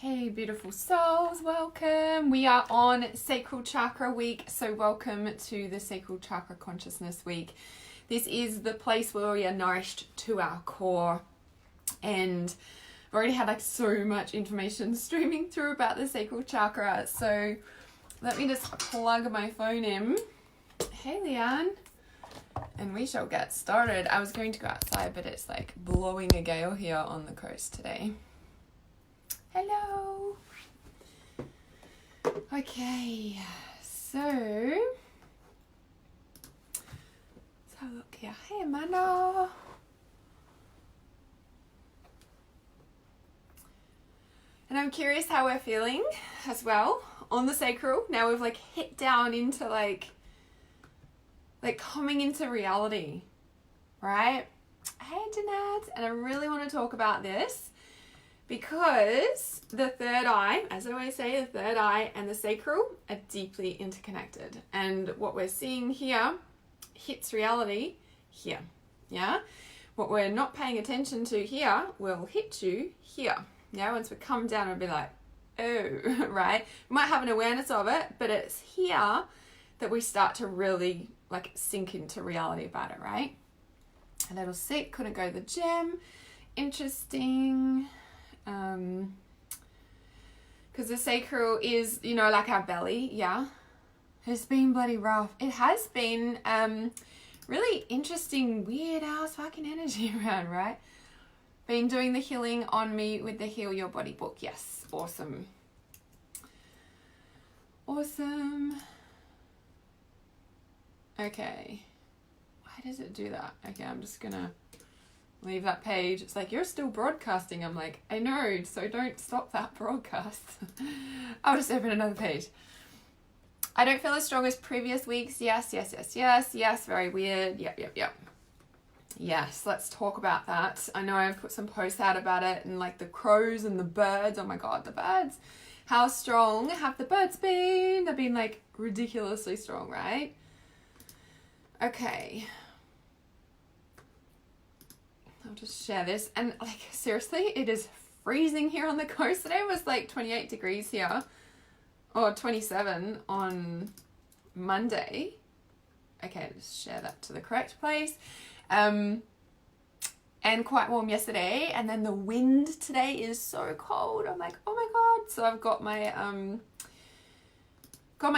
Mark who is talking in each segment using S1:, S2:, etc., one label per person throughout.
S1: Hey beautiful souls, welcome. We are on Sacral Chakra week, so welcome to the Sacral Chakra Consciousness week. This is the place where we are nourished to our core, and I've already had like so much information streaming through about the Sacral Chakra, so let me just plug my phone in. Hey Leanne, and we shall get started. I was going to go outside, but it's like blowing a gale here on the coast today. Hello. Okay, so let's have a look here. Hey Amanda. And I'm curious how we're feeling as well on the sacral. Now we've like hit down into like coming into reality, right? Hey Jeanette, and I really want to talk about this because the third eye, as I always say, the third eye and the sacral are deeply interconnected. And what we're seeing here hits reality here, yeah? What we're not paying attention to here will hit you here, yeah? Once we come down and be like, oh, right? We might have an awareness of it, but it's here that we start to really like sink into reality about it, right? A little sick, couldn't go to the gym. Interesting. Because the sacral is, you know, like our belly, yeah? It's been bloody rough. It has been really interesting, weird ass fucking energy around, right? Been doing the healing on me with the Heal Your Body book. Yes, awesome. Awesome. Okay. Why does it do that? Okay, I'm just gonna leave that page. It's like, you're still broadcasting. I'm like, I know, so don't stop that broadcast. I'll just open another page. I don't feel as strong as previous weeks. Yes, very weird. Yep. Yes, let's talk about that. I know I've put some posts out about it, and like the crows and the birds. Oh my god, the birds. How strong have the birds been? They've been like ridiculously strong, right? Okay. I'll just share this. And like, seriously, it is freezing here on the coast. Today was like 28 degrees here, or 27 on Monday. Okay, just share that to the correct place. And quite warm yesterday. And then the wind today is so cold. I'm like, oh my god. So I've got my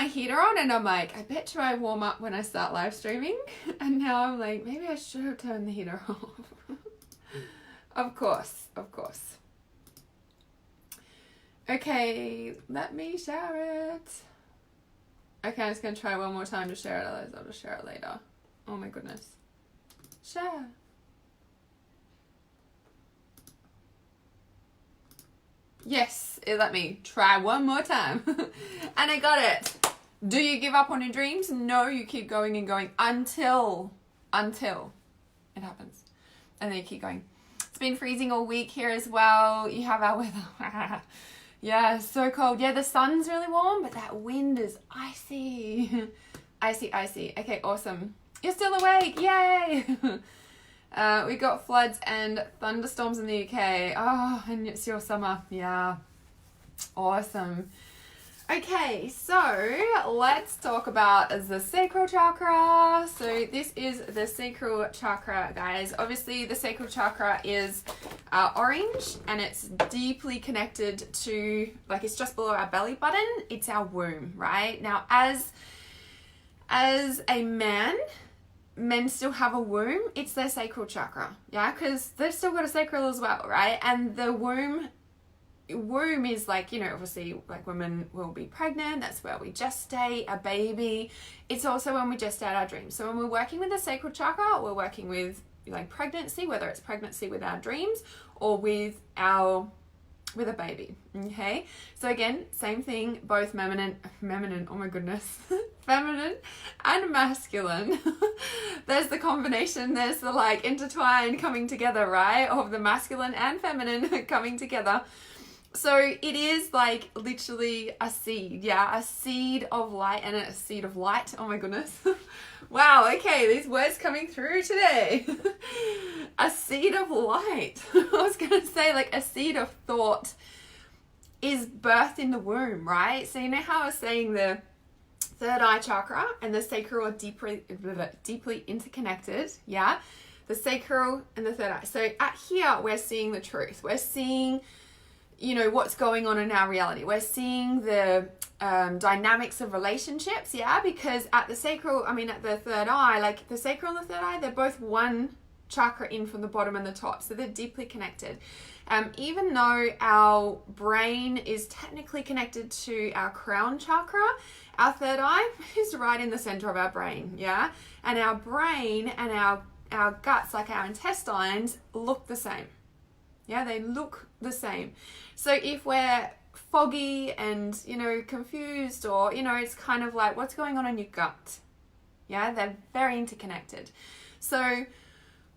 S1: heater on, and I'm like, I bet you I warm up when I start live streaming. And now I'm like, maybe I should have turned the heater off. Of course. Okay, let me share it. Okay, I'm just going to try one more time to share it, otherwise I'll just share it later. Oh my goodness. Share. Yes, it let me try one more time. And I got it. Do you give up on your dreams? No, you keep going and going until it happens. And then you keep going. It's been freezing all week here as well. You have our weather. Yeah, so cold. Yeah, the sun's really warm, but that wind is icy. Icy. Okay, awesome. You're still awake. Yay. We got floods and thunderstorms in the UK. Oh, and it's your summer. Yeah. Awesome. Okay, so let's talk about the sacral chakra. So this is the sacral chakra, guys. Obviously, the sacral chakra is orange, and it's deeply connected to, like, it's just below our belly button. It's our womb, right? Now, as a man, men still have a womb. It's their sacral chakra, yeah? Because they've still got a sacral as well, right? And the womb is like, you know, obviously like women will be pregnant, that's where we gestate a baby. It's also when we gestate our dreams. So when we're working with the sacral chakra, we're working with like pregnancy, whether it's pregnancy with our dreams or with a baby. Okay, so again, same thing, both feminine, oh my goodness, feminine and masculine. There's the combination, there's the like intertwine coming together, right, of the masculine and feminine coming together. So it is like literally a seed, yeah, a seed of light and a seed of light. Oh my goodness. Wow, okay, these words coming through today. A seed of light. I was going to say like a seed of thought is birthed in the womb, right? So you know how I was saying the third eye chakra and the sacral are deeply interconnected, yeah? The sacral and the third eye. So at here, we're seeing the truth. We're seeing, you know, what's going on in our reality. We're seeing the dynamics of relationships, yeah? Because at the sacral, at the third eye, like the sacral and the third eye, they're both one chakra in from the bottom and the top. So they're deeply connected. Even though our brain is technically connected to our crown chakra, our third eye is right in the center of our brain, yeah? And our brain and our guts, like our intestines, look the same. Yeah, they look the same. So if we're foggy and, you know, confused, or, you know, it's kind of like, what's going on in your gut? Yeah, they're very interconnected. So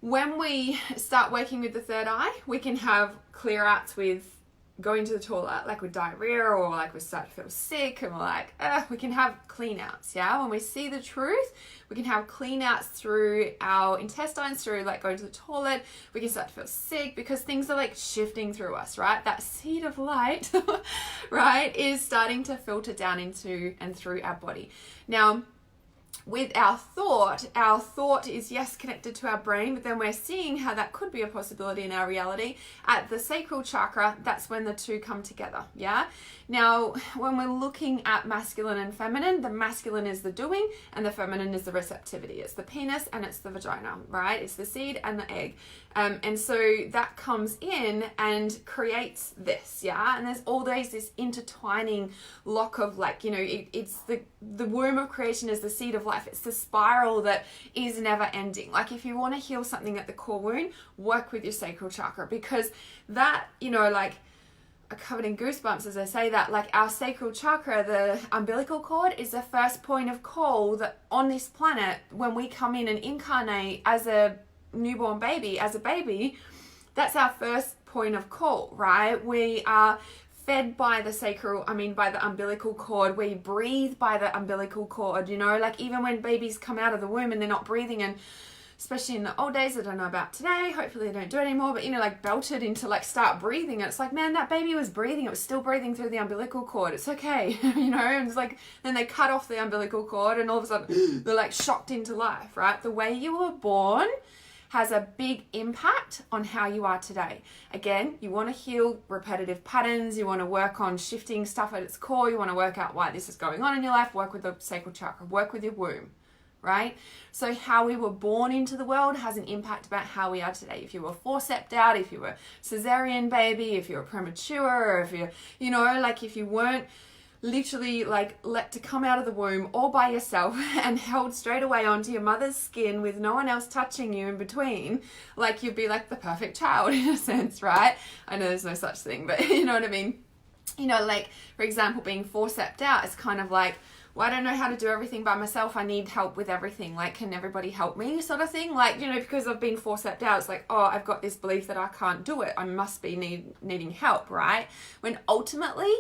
S1: when we start working with the third eye, we can have clear outs with going to the toilet, like with diarrhea, or like we start to feel sick, and we're like, we can have clean outs, yeah? When we see the truth, we can have clean outs through our intestines, through like going to the toilet. We can start to feel sick because things are like shifting through us, right? That seed of light, right, is starting to filter down into and through our body. Now, with our thought is, yes, connected to our brain, but then we're seeing how that could be a possibility in our reality. At the sacral chakra, that's when the two come together, yeah? Now, when we're looking at masculine and feminine, the masculine is the doing and the feminine is the receptivity. It's the penis and it's the vagina, right? It's the seed and the egg. And so that comes in and creates this, yeah? And there's always this intertwining lock of, like, you know, it's the womb of creation is the seed of life. It's the spiral that is never ending. Like, if you want to heal something at the core wound, work with your sacral chakra, because that, you know, like, I'm covered in goosebumps as I say that, like, our sacral chakra, the umbilical cord, is the first point of call that on this planet, when we come in and incarnate as a newborn baby, as a baby, that's our first point of call, right? We are fed by the by the umbilical cord. We breathe by the umbilical cord, you know, like even when babies come out of the womb and they're not breathing, and especially in the old days, I don't know about today, hopefully they don't do it anymore, but, you know, like belted into like start breathing. It's like, man, that baby was breathing. It was still breathing through the umbilical cord. It's okay, you know, and it's like, then they cut off the umbilical cord and all of a sudden they're like shocked into life, right? The way you were born has a big impact on how you are today. Again, you want to heal repetitive patterns. You want to work on shifting stuff at its core. You want to work out why this is going on in your life. Work with the sacral chakra. Work with your womb, right? So how we were born into the world has an impact about how we are today. If you were forceps out, if you were cesarean baby, if you were premature, or if you, you know, like if you weren't literally like let to come out of the womb all by yourself and held straight away onto your mother's skin with no one else touching you in between, like you'd be like the perfect child in a sense, right? I know there's no such thing, but you know what I mean? You know, like for example, being forceps out, it's kind of like, well, I don't know how to do everything by myself. I need help with everything. Like, can everybody help me, sort of thing? Like, you know, because I've been forceps out, it's like, oh, I've got this belief that I can't do it. I must be needing help, right? When ultimately,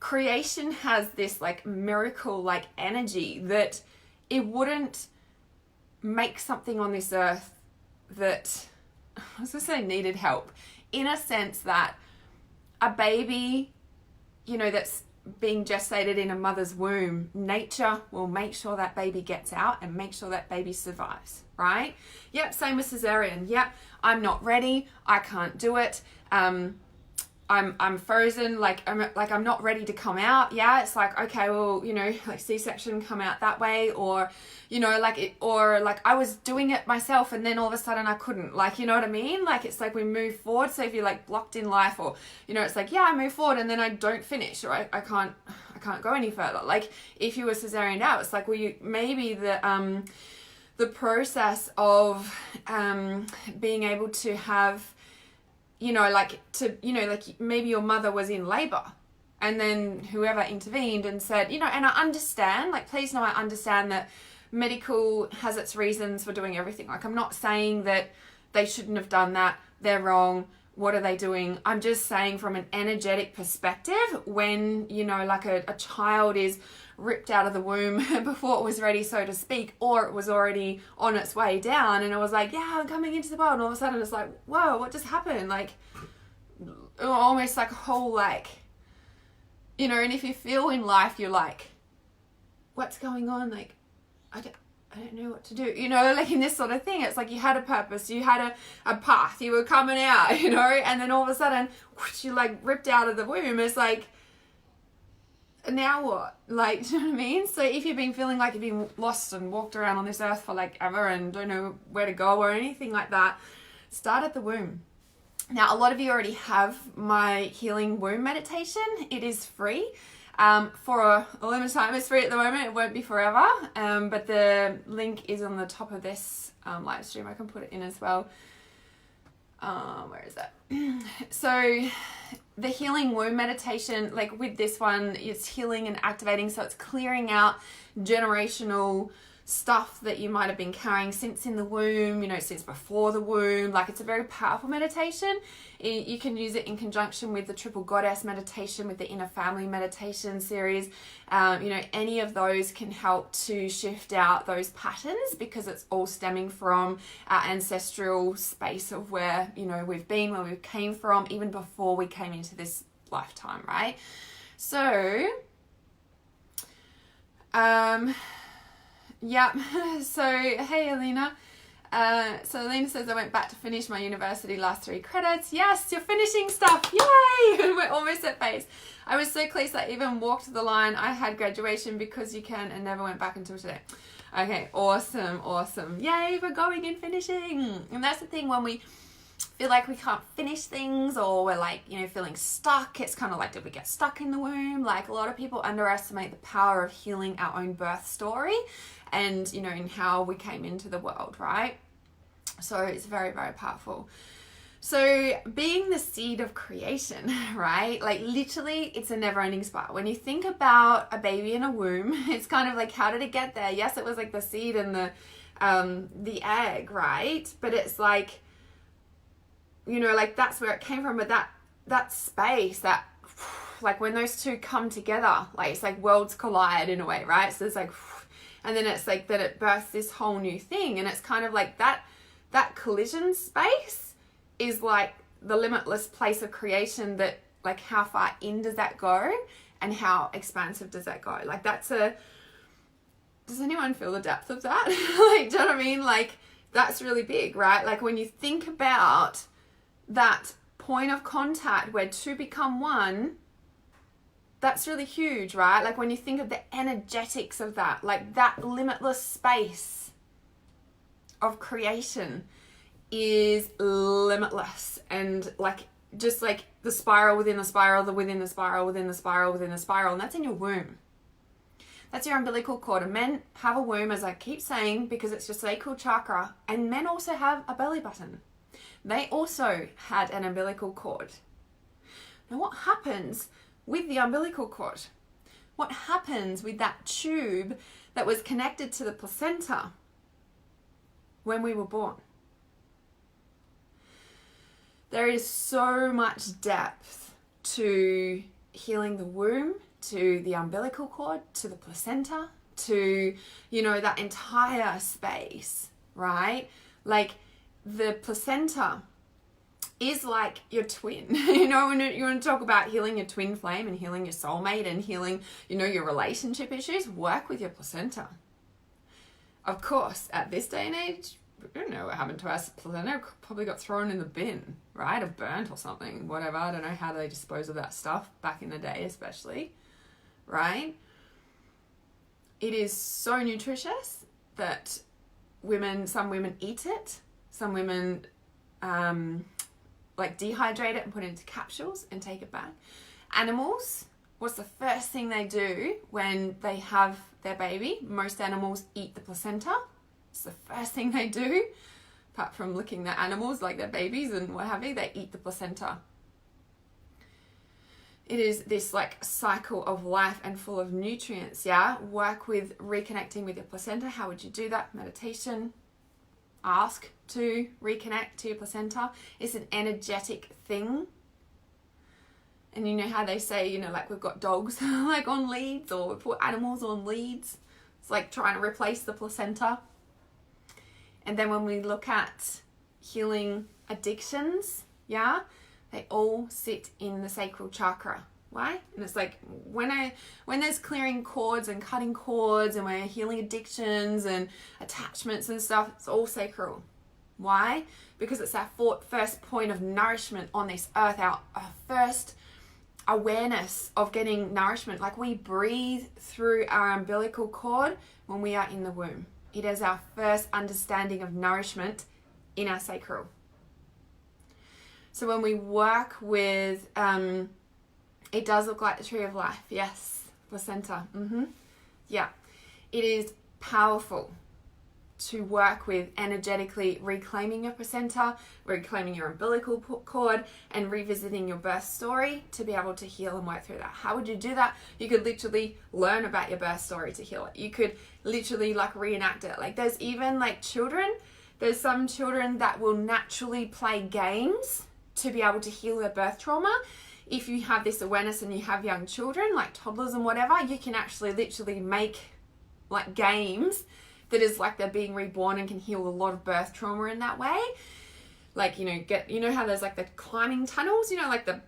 S1: creation has this like miracle like energy that it wouldn't make something on this earth that, I was going to say needed help, in a sense that a baby, you know, that's being gestated in a mother's womb, nature will make sure that baby gets out and make sure that baby survives, right? Yep, same with cesarean. Yep, I'm not ready. I can't do it. I'm frozen, I'm not ready to come out. Yeah, it's like, okay, well, you know, like C-section, come out that way, or, you know, like it, or like I was doing it myself and then all of a sudden I couldn't, like, you know what I mean? Like, it's like we move forward. So if you're like blocked in life, or, you know, it's like, yeah, I move forward and then I don't finish, or I can't go any further. Like if you were cesarean out, it's like, well, you maybe the process of being able to have, you know, like to, you know, like maybe your mother was in labor and then whoever intervened and said, you know, and I understand, like, please know I understand that medical has its reasons for doing everything. Like, I'm not saying that they shouldn't have done that. They're wrong. What are they doing? I'm just saying from an energetic perspective, when, you know, like a child is ripped out of the womb before it was ready, so to speak, or it was already on its way down and it was like, yeah, I'm coming into the world, and all of a sudden it's like, whoa, what just happened? Like almost like a whole like you know, and if you feel in life, you're like, what's going on? Like, I don't know what to do, you know, like in this sort of thing. It's like you had a purpose, you had a path, you were coming out, you know, and then all of a sudden, whoosh, you like ripped out of the womb. It's like, now what? Like, do you know what I mean? So if you've been feeling like you've been lost and walked around on this earth for like ever and don't know where to go or anything like that, start at the womb. Now, a lot of you already have my healing womb meditation. It is free. For a limited time. It's free at the moment. It won't be forever. But the link is on the top of this live stream. I can put it in as well. Where is that? So the healing womb meditation, like with this one, it's healing and activating. So it's clearing out generational stuff that you might have been carrying since in the womb, you know, since before the womb. Like, it's a very powerful meditation. You can use it in conjunction with the Triple Goddess meditation, with the Inner Family meditation series. You know, any of those can help to shift out those patterns, because it's all stemming from our ancestral space of where, you know, we've been, where we came from, even before we came into this lifetime, right? So, yeah, so hey Alina. So Alina says, I went back to finish my university last 3 credits. Yes, you're finishing stuff. Yay! We're almost at base. I was so pleased I even walked the line. I had graduation because you can and never went back until today. Okay, awesome, awesome. Yay, we're going and finishing. And that's the thing, when we feel like we can't finish things, or we're like, you know, feeling stuck. It's kind of like, did we get stuck in the womb? Like, a lot of people underestimate the power of healing our own birth story and, you know, in how we came into the world, right? So it's very, very powerful. So being the seed of creation, right? Like, literally, it's a never-ending spiral. When you think about a baby in a womb, it's kind of like, how did it get there? Yes, it was like the seed and the egg, right? But it's like, you know, like, that's where it came from. But that space, that, like, when those two come together, like, it's like worlds collide in a way, right? So it's like, and then it's like that it births this whole new thing. And it's kind of like that collision space is like the limitless place of creation, that, like, how far in does that go and how expansive does that go? Like, does anyone feel the depth of that? Like, do you know what I mean? Like, that's really big, right? Like, when you think about that point of contact where two become one, that's really huge, right? Like, when you think of the energetics of that, like, that limitless space of creation is limitless, and like, just like the spiral within the spiral, the within the spiral, within the spiral, within the spiral, and that's in your womb. That's your umbilical cord. And men have a womb, as I keep saying, because it's your sacral chakra, and men also have a belly button. They also had an umbilical cord. Now, what happens with the umbilical cord? What happens with that tube that was connected to the placenta when we were born? There is so much depth to healing the womb, to the umbilical cord, to the placenta, to, you know, that entire space, right? Like, the placenta is like your twin. You know, when you want to talk about healing your twin flame and healing your soulmate and healing, you know, your relationship issues, work with your placenta. Of course, at this day and age, I don't know what happened to us. Placenta probably got thrown in the bin, right? Or burnt or something, whatever. I don't know how they dispose of that stuff back in the day, especially, right? It is so nutritious that some women eat it. Some women like dehydrate it and put it into capsules and take it back. Animals, what's the first thing they do when they have their baby? Most animals eat the placenta. It's the first thing they do. Apart from licking their animals, like their babies and what have you, they eat the placenta. It is this like cycle of life and full of nutrients, yeah? Work with reconnecting with your placenta. How would you do that? Meditation. Ask to reconnect to your placenta. It's an energetic thing. And you know how they say, you know, like, we've got dogs like on leads, or we put animals on leads. It's like trying to replace the placenta. And then when we look at healing addictions, yeah, they all sit in the sacral chakra, Why? And it's like when there's clearing cords and cutting cords and we're healing addictions and attachments and stuff, it's all sacral. Why? Because it's our first point of nourishment on this earth, our first awareness of getting nourishment. Like we breathe through our umbilical cord when we are in the womb. It is our first understanding of nourishment in our sacral. So when we work with, it does look like the tree of life. Yes, placenta. Yeah, it is powerful to work with energetically reclaiming your placenta, reclaiming your umbilical cord, and revisiting your birth story to be able to heal and work through that. How would you do that? You could literally learn about your birth story to heal it. You could literally like reenact it. Like there's even like children, there's some children that will naturally play games to be able to heal their birth trauma. If you have this awareness and you have young children, like toddlers and whatever, you can actually literally make like games that is like they're being reborn and can heal a lot of birth trauma in that way. Like, you know how there's like the climbing tunnels, like the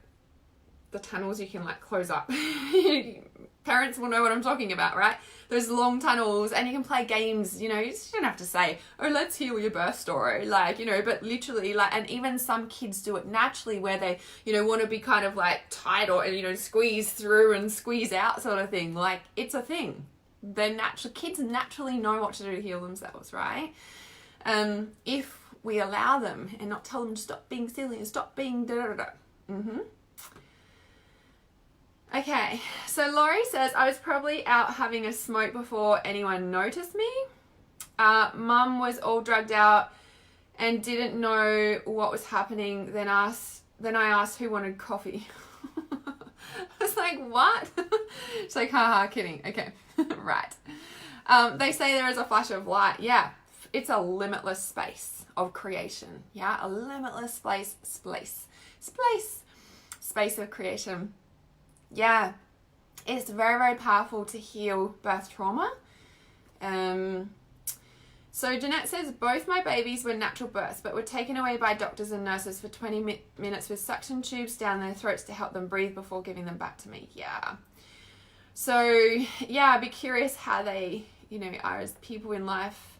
S1: tunnels you can like close up. Parents will know what I'm talking about, right? Those long tunnels, and you can play games, you just don't have to say, oh, let's heal your birth story. Like, but literally like, and even some kids do it naturally where they, want to be kind of like tight or, squeeze through and squeeze out sort of thing. Like it's a thing. Kids naturally know what to do to heal themselves, right? If we allow them and not tell them to stop being silly and stop being da-da-da-da. Okay, so Laurie says, I was probably out having a smoke before anyone noticed me. Mum was all drugged out and didn't know what was happening. Then I asked who wanted coffee. I was like, what? She's like, haha, kidding. Okay, right. They say there is a flash of light. Yeah, it's a limitless space of creation. Yeah, a limitless space of creation. Yeah, it's very, very powerful to heal birth trauma. So Jeanette says, both my babies were natural births, but were taken away by doctors and nurses for 20 minutes with suction tubes down their throats to help them breathe before giving them back to me. Yeah. So, yeah, I'd be curious how they, are as people in life.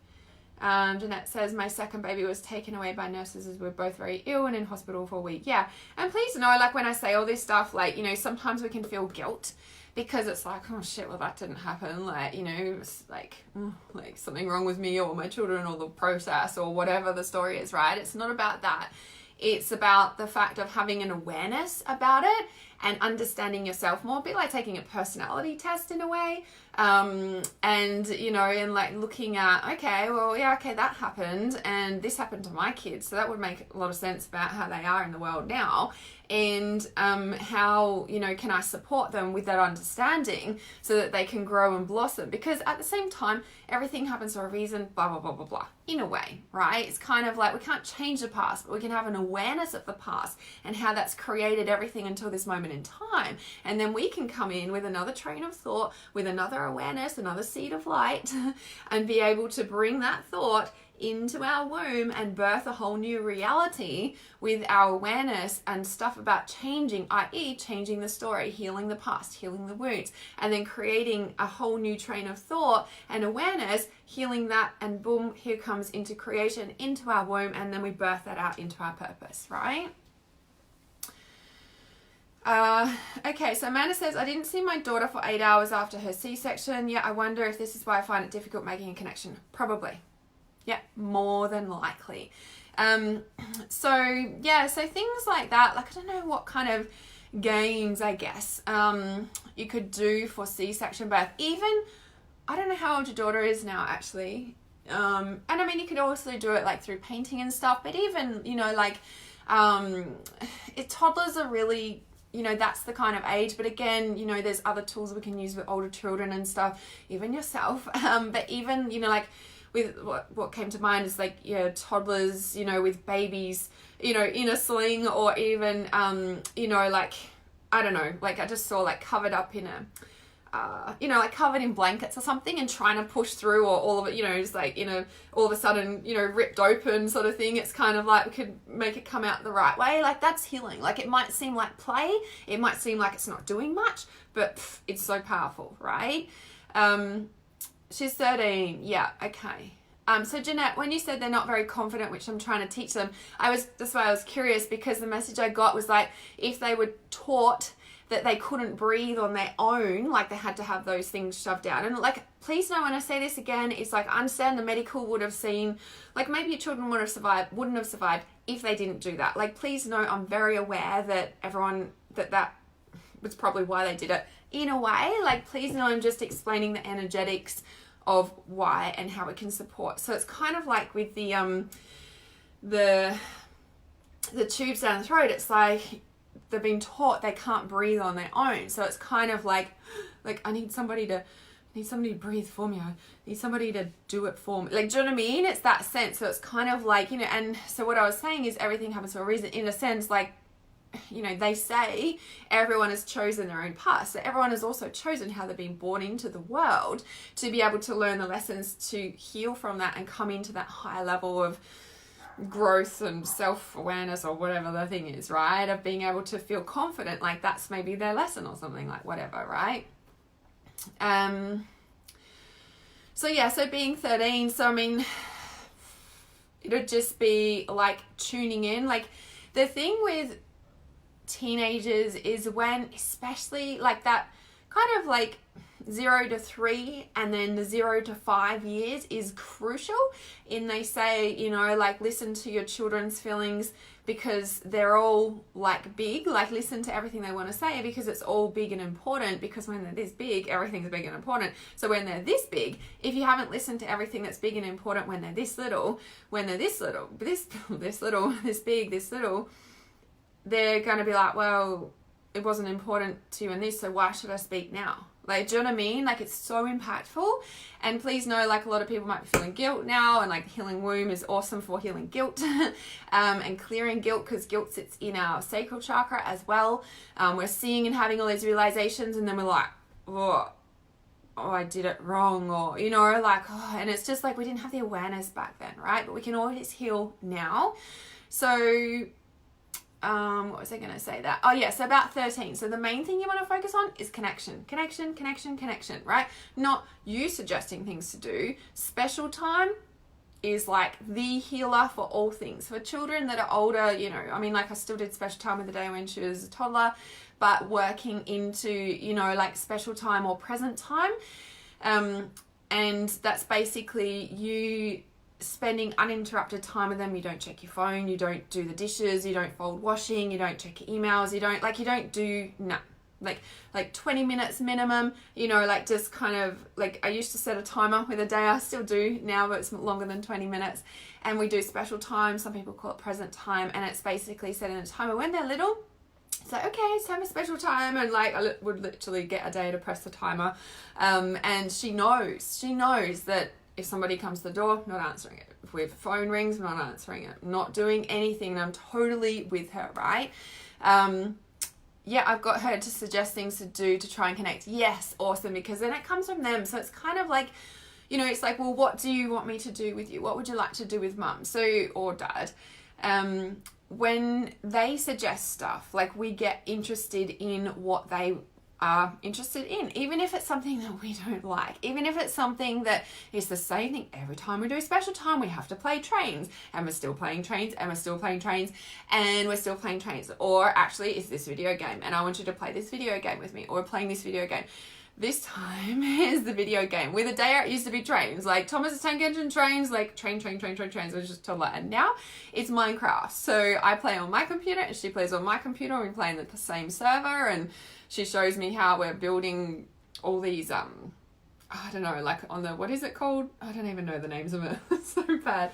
S1: Jeanette says, my second baby was taken away by nurses as we're both very ill and in hospital for a week. Yeah. And please know, like when I say all this stuff, like, sometimes we can feel guilt because it's like, oh shit, well that didn't happen. Like, it's like something wrong with me or my children or the process or whatever the story is, right? It's not about that. It's about the fact of having an awareness about it and understanding yourself more, a bit like taking a personality test in a way. And, and like looking at, okay, well, yeah, okay, that happened and this happened to my kids. So that would make a lot of sense about how they are in the world now. And how, can I support them with that understanding so that they can grow and blossom? Because at the same time, everything happens for a reason, blah, blah, blah, blah, blah, in a way, right? It's kind of like we can't change the past, but we can have an awareness of the past and how that's created everything until this moment in time. And then we can come in with another train of thought, with another awareness, another seed of light, and be able to bring that thought into our womb and birth a whole new reality with our awareness and stuff about changing, i.e. changing the story, healing the past, healing the wounds, and then creating a whole new train of thought and awareness, healing that, and boom, here comes into creation, into our womb, and then we birth that out into our purpose, right? Okay, so Amanda says, I didn't see my daughter for 8 hours after her C-section. Yeah, I wonder if this is why I find it difficult making a connection. Probably. Yeah, more than likely. So things like that, like I don't know what kind of games, I guess, you could do for C-section birth. Even, I don't know how old your daughter is now, actually. And I mean, you could also do it like through painting and stuff, but even, toddlers are really, that's the kind of age. But again, there's other tools we can use with older children and stuff, even yourself. But even, like, with what came to mind is like, toddlers, with babies, in a sling, or even, like, I don't know, like I just saw like covered up in you know, like covered in blankets or something and trying to push through, or all of it, you know, just like, you know, all of a sudden, you know, ripped open sort of thing. It's kind of like we could make it come out the right way. Like that's healing. Like it might seem like play. It might seem like it's not doing much, but it's so powerful, right? She's 13. Yeah, okay. So Jeanette, when you said they're not very confident, which I'm trying to teach them, that's why I was curious, because the message I got was like, if they were taught that they couldn't breathe on their own, like they had to have those things shoved down. And like, please know when I say this again, it's like, I understand the medical would have seen, like maybe your children wouldn't have survived if they didn't do that. Like, please know I'm very aware that everyone, that was probably why they did it in a way. Like, please know I'm just explaining the energetics of why and how it can support. So it's kind of like with the tubes down the throat, it's like they've been taught they can't breathe on their own. So it's kind of like I need somebody to breathe for me. I need somebody to do it for me. Like, do you know what I mean? It's that sense. So it's kind of like, you know, and so what I was saying is everything happens for a reason, in a sense. Like, you know, they say everyone has chosen their own path. So everyone has also chosen how they've been born into the world to be able to learn the lessons to heal from that and come into that higher level of growth and self-awareness, or whatever the thing is, right? Of being able to feel confident, like that's maybe their lesson or something, like whatever, right? So yeah, so being 13, so I mean, it would just be like tuning in. Like the thing with teenagers is when, especially like that kind of like 0 to 3 and then the 0 to 5 years is crucial. And they say, you know, like listen to your children's feelings because they're all like big, like listen to everything they want to say because it's all big and important, because when they're this big, everything's big and important. So when they're this big, if you haven't listened to everything that's big and important when they're this little, when they're this little, this little, this big, this little, they're going to be like, well, it wasn't important to you in this, so why should I speak now? Like, do you know what I mean? Like, it's so impactful. And please know, like, a lot of people might be feeling guilt now, and like healing womb is awesome for healing guilt and clearing guilt, because guilt sits in our sacral chakra as well. We're seeing and having all these realizations, and then we're like, oh, I did it wrong, or, you know, like, oh, and it's just like we didn't have the awareness back then, right? But we can always heal now. So what was I going to say that? Oh yeah, so about 13. So the main thing you want to focus on is connection, right? Not you suggesting things to do. Special time is like the healer for all things. For children that are older, you know, I mean, like I still did special time with the day when she was a toddler, but working into, you know, like special time or present time. And that's basically you spending uninterrupted time with them. You don't check your phone, you don't do the dishes, you don't fold washing, you don't check your emails, you don't do like 20 minutes minimum, you know, like just kind of like, I used to set a timer with a day, I still do now, but it's longer than 20 minutes. And we do special time, some people call it present time, and it's basically setting a timer when they're little. It's like, okay, it's time for special time, and like I would literally get a day to press the timer, and she knows that if somebody comes to the door, not answering it. If the phone rings, not answering it. Not doing anything. And I'm totally with her, right? Yeah, I've got her to suggest things to do to try and connect. Yes, awesome, because then it comes from them. So it's kind of like, you know, it's like, well, what do you want me to do with you? What would you like to do with mum? So, or dad. When they suggest stuff, like we get interested in what they are interested in, even if it's something that we don't like, even if it's something that is the same thing every time we do special time. We have to play trains, and we're still playing trains, and we're still playing trains, and we're still playing trains. Or actually, it's this video game, and I want you to play this video game with me, or we're playing this video game. This time is the video game. With a day it used to be trains, like Thomas the Tank Engine trains, like trains, which is just toddler. And now it's Minecraft. So I play on my computer and she plays on my computer, and we play in the same server, and she shows me how we're building all these, I don't know, like on the, what is it called? I don't even know the names of it. It's so bad.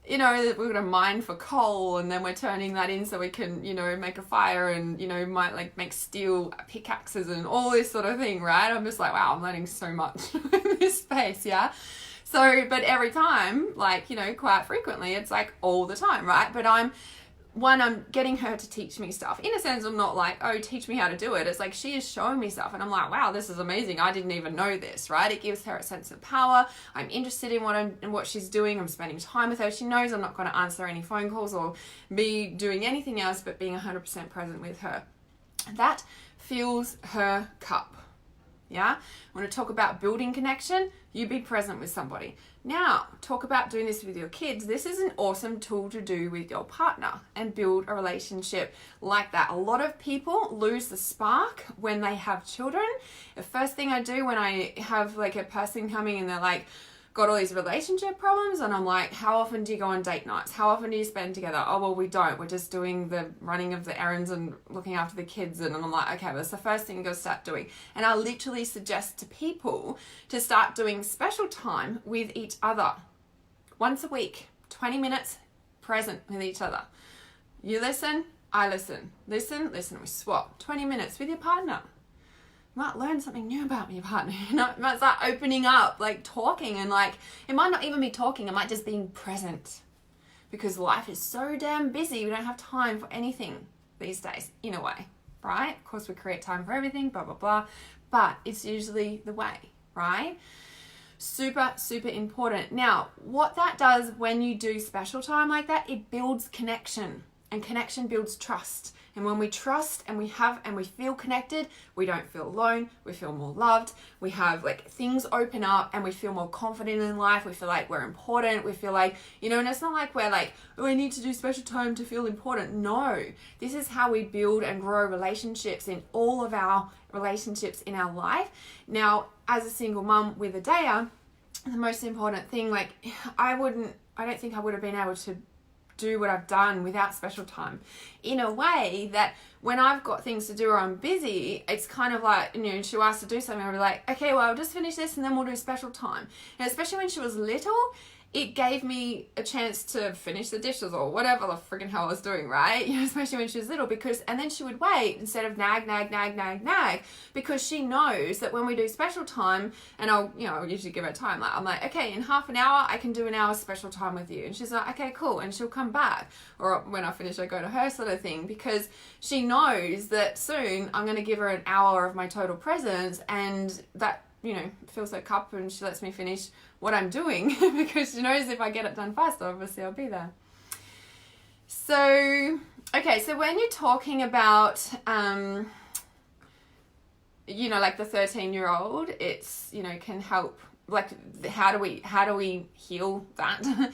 S1: You know, we're going to mine for coal, and then we're turning that in so we can, you know, make a fire, and, you know, might like make steel pickaxes and all this sort of thing, right? I'm just like, wow, I'm learning so much in this space, yeah? So, but every time, like, you know, quite frequently, it's like all the time, right? But I'm one, I'm getting her to teach me stuff. In a sense, I'm not like, oh, teach me how to do it. It's like she is showing me stuff and I'm like, wow, this is amazing. I didn't even know this, right? It gives her a sense of power. I'm interested in what she's doing. I'm spending time with her. She knows I'm not going to answer any phone calls or be doing anything else but being 100% present with her. That fills her cup. Yeah? I want to talk about building connection. You be present with somebody. Now, talk about doing this with your kids. This is an awesome tool to do with your partner and build a relationship like that. A lot of people lose the spark when they have children. The first thing I do when I have like a person coming and they're like, got all these relationship problems, and I'm like, how often do you go on date nights? How often do you spend together? Oh, well, we don't. We're just doing the running of the errands and looking after the kids. And I'm like, okay, well, that's the first thing you got to start doing. And I literally suggest to people to start doing special time with each other. Once a week, 20 minutes present with each other. You listen, I listen. Listen, we swap. 20 minutes with your partner. You might learn something new about your partner. You know, it might start opening up, like talking, and like it might not even be talking, it might just being present. Because life is so damn busy, we don't have time for anything these days, in a way, right? Of course, we create time for everything, blah, blah, blah, but it's usually the way, right? Super, super important. Now, what that does when you do special time like that, it builds connection, and connection builds trust. And when we trust and we feel connected, we don't feel alone, we feel more loved, we have like things open up and we feel more confident in life, we feel like we're important, we feel like, you know, and it's not like we're like, oh, I need to do special time to feel important. No, this is how we build and grow relationships in all of our relationships in our life. Now, as a single mum with a dayer, the most important thing, like I don't think I would have been able to do what I've done without special time, in a way that when I've got things to do or I'm busy, it's kind of like, you know, she'll ask to do something, I'll be like, okay, well, I'll just finish this and then we'll do special time. And especially when she was little, it gave me a chance to finish the dishes or whatever the freaking hell I was doing, right? You know, especially when she was little, and then she would wait instead of nag, because she knows that when we do special time, and I'll usually give her time, like I'm like, okay, in half an hour, I can do an hour special time with you. And she's like, okay, cool. And she'll come back. Or when I finish, I go to her, sort of thing, because she knows that soon I'm going to give her an hour of my total presence, and that, you know, fills her cup and she lets me finish what I'm doing because she knows if I get it done faster, obviously I'll be there. So, okay, so when you're talking about, you know, like the 13-year-old, it's, you know, can help, like, how do we heal that?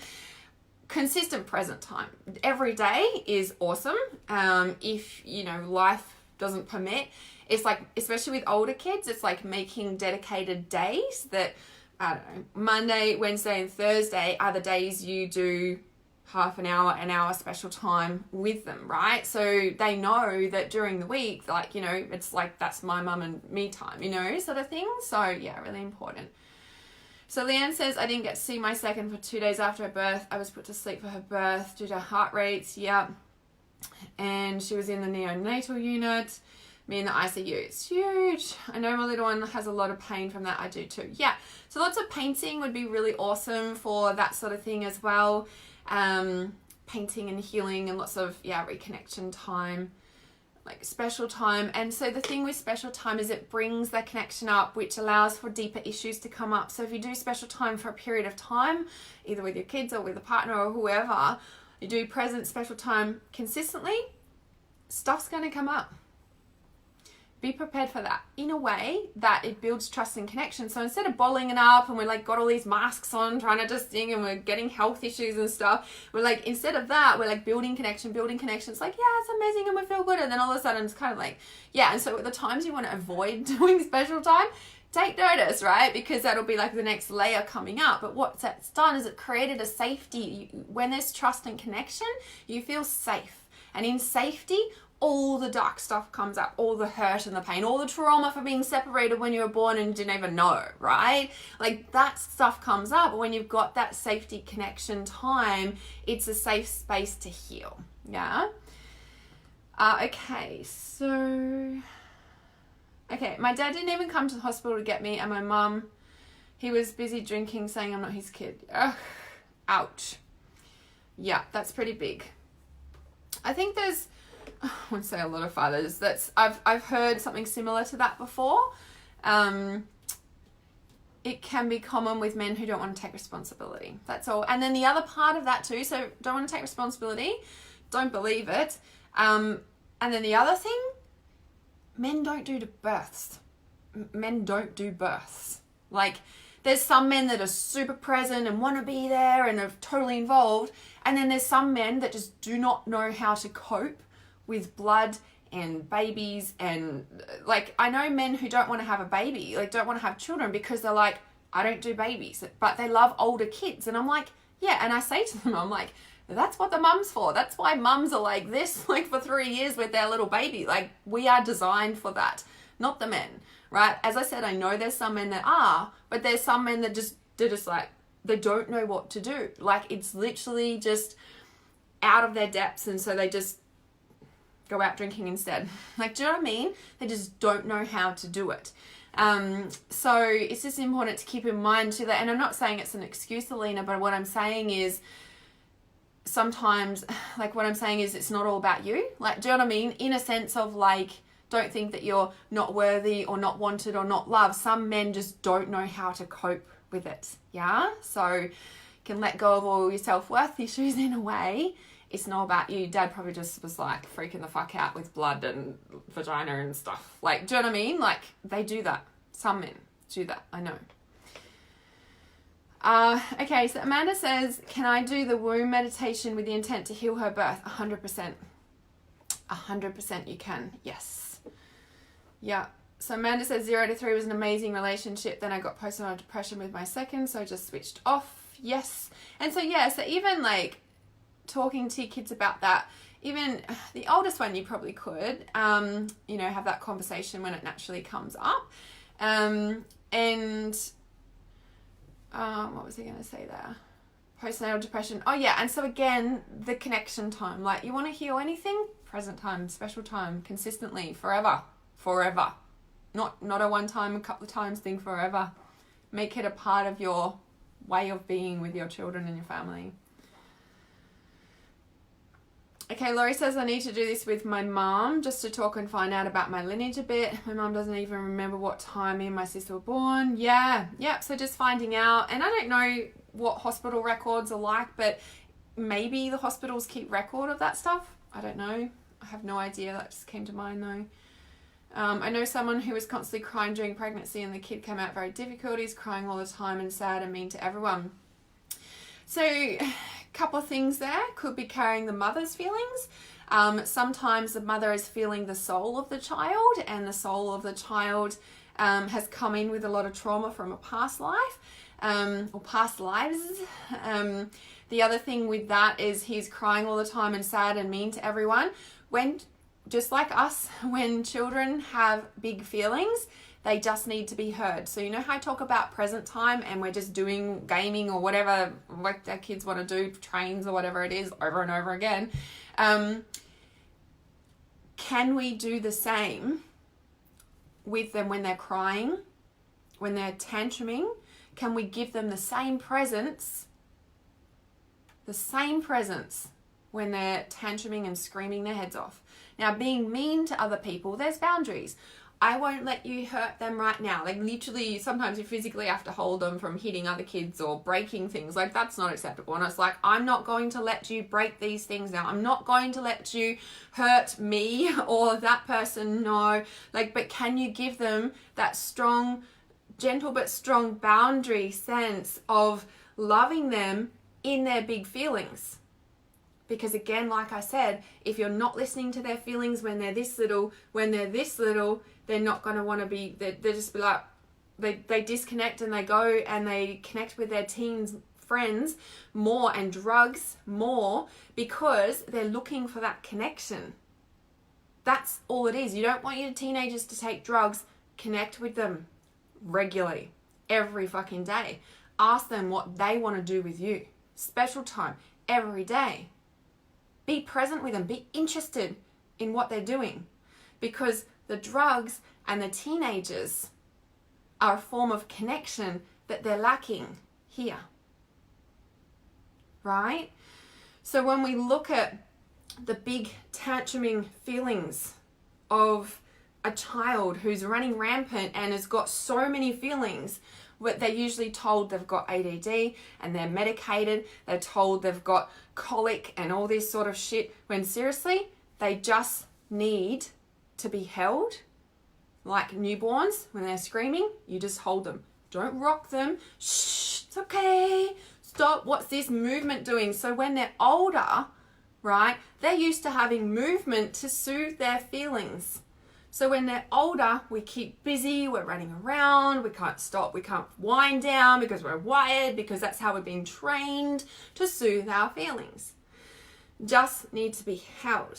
S1: Consistent present time. Every day is awesome. If, you know, life doesn't permit, it's like, especially with older kids, it's like making dedicated days that, I don't know, Monday, Wednesday, and Thursday are the days you do half an hour special time with them, right? So they know that during the week, like, you know, it's like, that's my mum and me time, you know, sort of thing. So yeah, really important. So Leanne says, I didn't get to see my second for 2 days after her birth. I was put to sleep for her birth due to heart rates. Yeah. And she was in the neonatal unit. Me in the ICU. It's huge. I know my little one has a lot of pain from that. I do too. Yeah. So lots of painting would be really awesome for that sort of thing as well. Painting and healing and lots of, reconnection time, like special time. And so the thing with special time is it brings the connection up, which allows for deeper issues to come up. So if you do special time for a period of time, either with your kids or with a partner or whoever, you do present special time consistently, stuff's going to come up. Be prepared for that in a way that it builds trust and connection. So instead of bottling it up and we're like got all these masks on trying to just sing and we're getting health issues and stuff, we're like, instead of that, we're like building connection. It's like, yeah, it's amazing and we feel good. And then all of a sudden it's kind of like, yeah. And so at the times you want to avoid doing special time, take notice, right? Because that'll be like the next layer coming up. But what that's done is it created a safety. When there's trust and connection, you feel safe. And in safety, all the dark stuff comes up, all the hurt and the pain, all the trauma for being separated when you were born and didn't even know, right? Like that stuff comes up. But when you've got that safety connection time, it's a safe space to heal. Yeah. Okay. So, okay. My dad didn't even come to the hospital to get me, and my mum, he was busy drinking, saying I'm not his kid. Ugh. Ouch. Yeah, that's pretty big. I think there's, I wouldn't say a lot of fathers, I've heard something similar to that before. It can be common with men who don't want to take responsibility. That's all. And then the other part of that too, so don't want to take responsibility, don't believe it. And then the other thing, men don't do births. Men don't do births. Like, there's some men that are super present and want to be there and are totally involved. And then there's some men that just do not know how to cope with blood and babies. And like, I know men who don't want to have a baby, like don't want to have children because they're like, I don't do babies, but they love older kids. And I'm like, yeah. And I say to them, I'm like, that's what the mum's for. That's why mums are like this, like for 3 years with their little baby. Like, we are designed for that, not the men, right? As I said, I know there's some men that are, but there's some men that they're just like, they don't know what to do. Like, it's literally just out of their depths. And so they just go out drinking instead. Like, do you know what I mean? They just don't know how to do it. So it's just important to keep in mind too that, and I'm not saying it's an excuse, Alina, but what I'm saying is, sometimes, like, what I'm saying is it's not all about you. Like, do you know what I mean? In a sense of like, don't think that you're not worthy or not wanted or not loved. Some men just don't know how to cope with it. Yeah. So you can let go of all your self-worth issues in a way. It's not about you. Dad probably just was like freaking the fuck out with blood and vagina and stuff. Like, do you know what I mean? Like, they do that. Some men do that. I know. Okay, so Amanda says, can I do the womb meditation with the intent to heal her birth? 100%. 100% you can. Yes. Yeah. So Amanda says 0 to 3 was an amazing relationship. Then I got postnatal depression with my second, so I just switched off. Yes. And so, yeah, so even like talking to your kids about that, even the oldest one, you probably could, you know, have that conversation when it naturally comes up. What was I going to say there? Postnatal depression. Oh yeah. And so again, the connection time, like, you want to heal anything, present time, special time, consistently, forever. Not a one time, a couple of times thing, forever. Make it a part of your way of being with your children and your family. Okay, Laurie says, I need to do this with my mom just to talk and find out about my lineage a bit. My mom doesn't even remember what time me and my sister were born. Yeah. So just finding out. And I don't know what hospital records are like, but maybe the hospitals keep record of that stuff. I don't know. I have no idea. That just came to mind though. I know someone who was constantly crying during pregnancy and the kid came out very difficult. He's crying all the time and sad and mean to everyone. So, couple of things there. Could be carrying the mother's feelings. Sometimes the mother is feeling the soul of the child, and the soul of the child has come in with a lot of trauma from a past life or past lives. The other thing with that is he's crying all the time and sad and mean to everyone. When, just like us, when children have big feelings, they just need to be heard. So you know how I talk about present time and we're just doing gaming or whatever, like our kids want to do, trains or whatever it is, over and over again. Can we do the same with them when they're crying, when they're tantruming? Can we give them the same presence when they're tantruming and screaming their heads off? Now, being mean to other people, there's boundaries. I won't let you hurt them right now. Like, literally, sometimes you physically have to hold them from hitting other kids or breaking things. Like, that's not acceptable. And it's like, I'm not going to let you break these things now. I'm not going to let you hurt me or that person. No. Like, but can you give them that strong, gentle but strong boundary sense of loving them in their big feelings? Because again, like I said, if you're not listening to their feelings when they're this little, they're not going to want to be, they're just be like, they disconnect and they go and they connect with their teens friends more and drugs more because they're looking for that connection. That's all it is. You don't want your teenagers to take drugs. Connect with them regularly, every fucking day. Ask them what they want to do with you. Special time, every day. Be present with them. Be interested in what they're doing. Because the drugs and the teenagers are a form of connection that they're lacking here. Right? So when we look at the big tantruming feelings of a child who's running rampant and has got so many feelings. They're usually told they've got ADD and they're medicated. They're told they've got colic and all this sort of shit, when seriously, they just need to be held. Like newborns, when they're screaming, you just hold them. Don't rock them. Shh, it's okay. Stop. What's this movement doing? So when they're older, right, they're used to having movement to soothe their feelings. So when they're older, we keep busy, we're running around, we can't stop, we can't wind down because we're wired, because that's how we're being trained to soothe our feelings. Just need to be held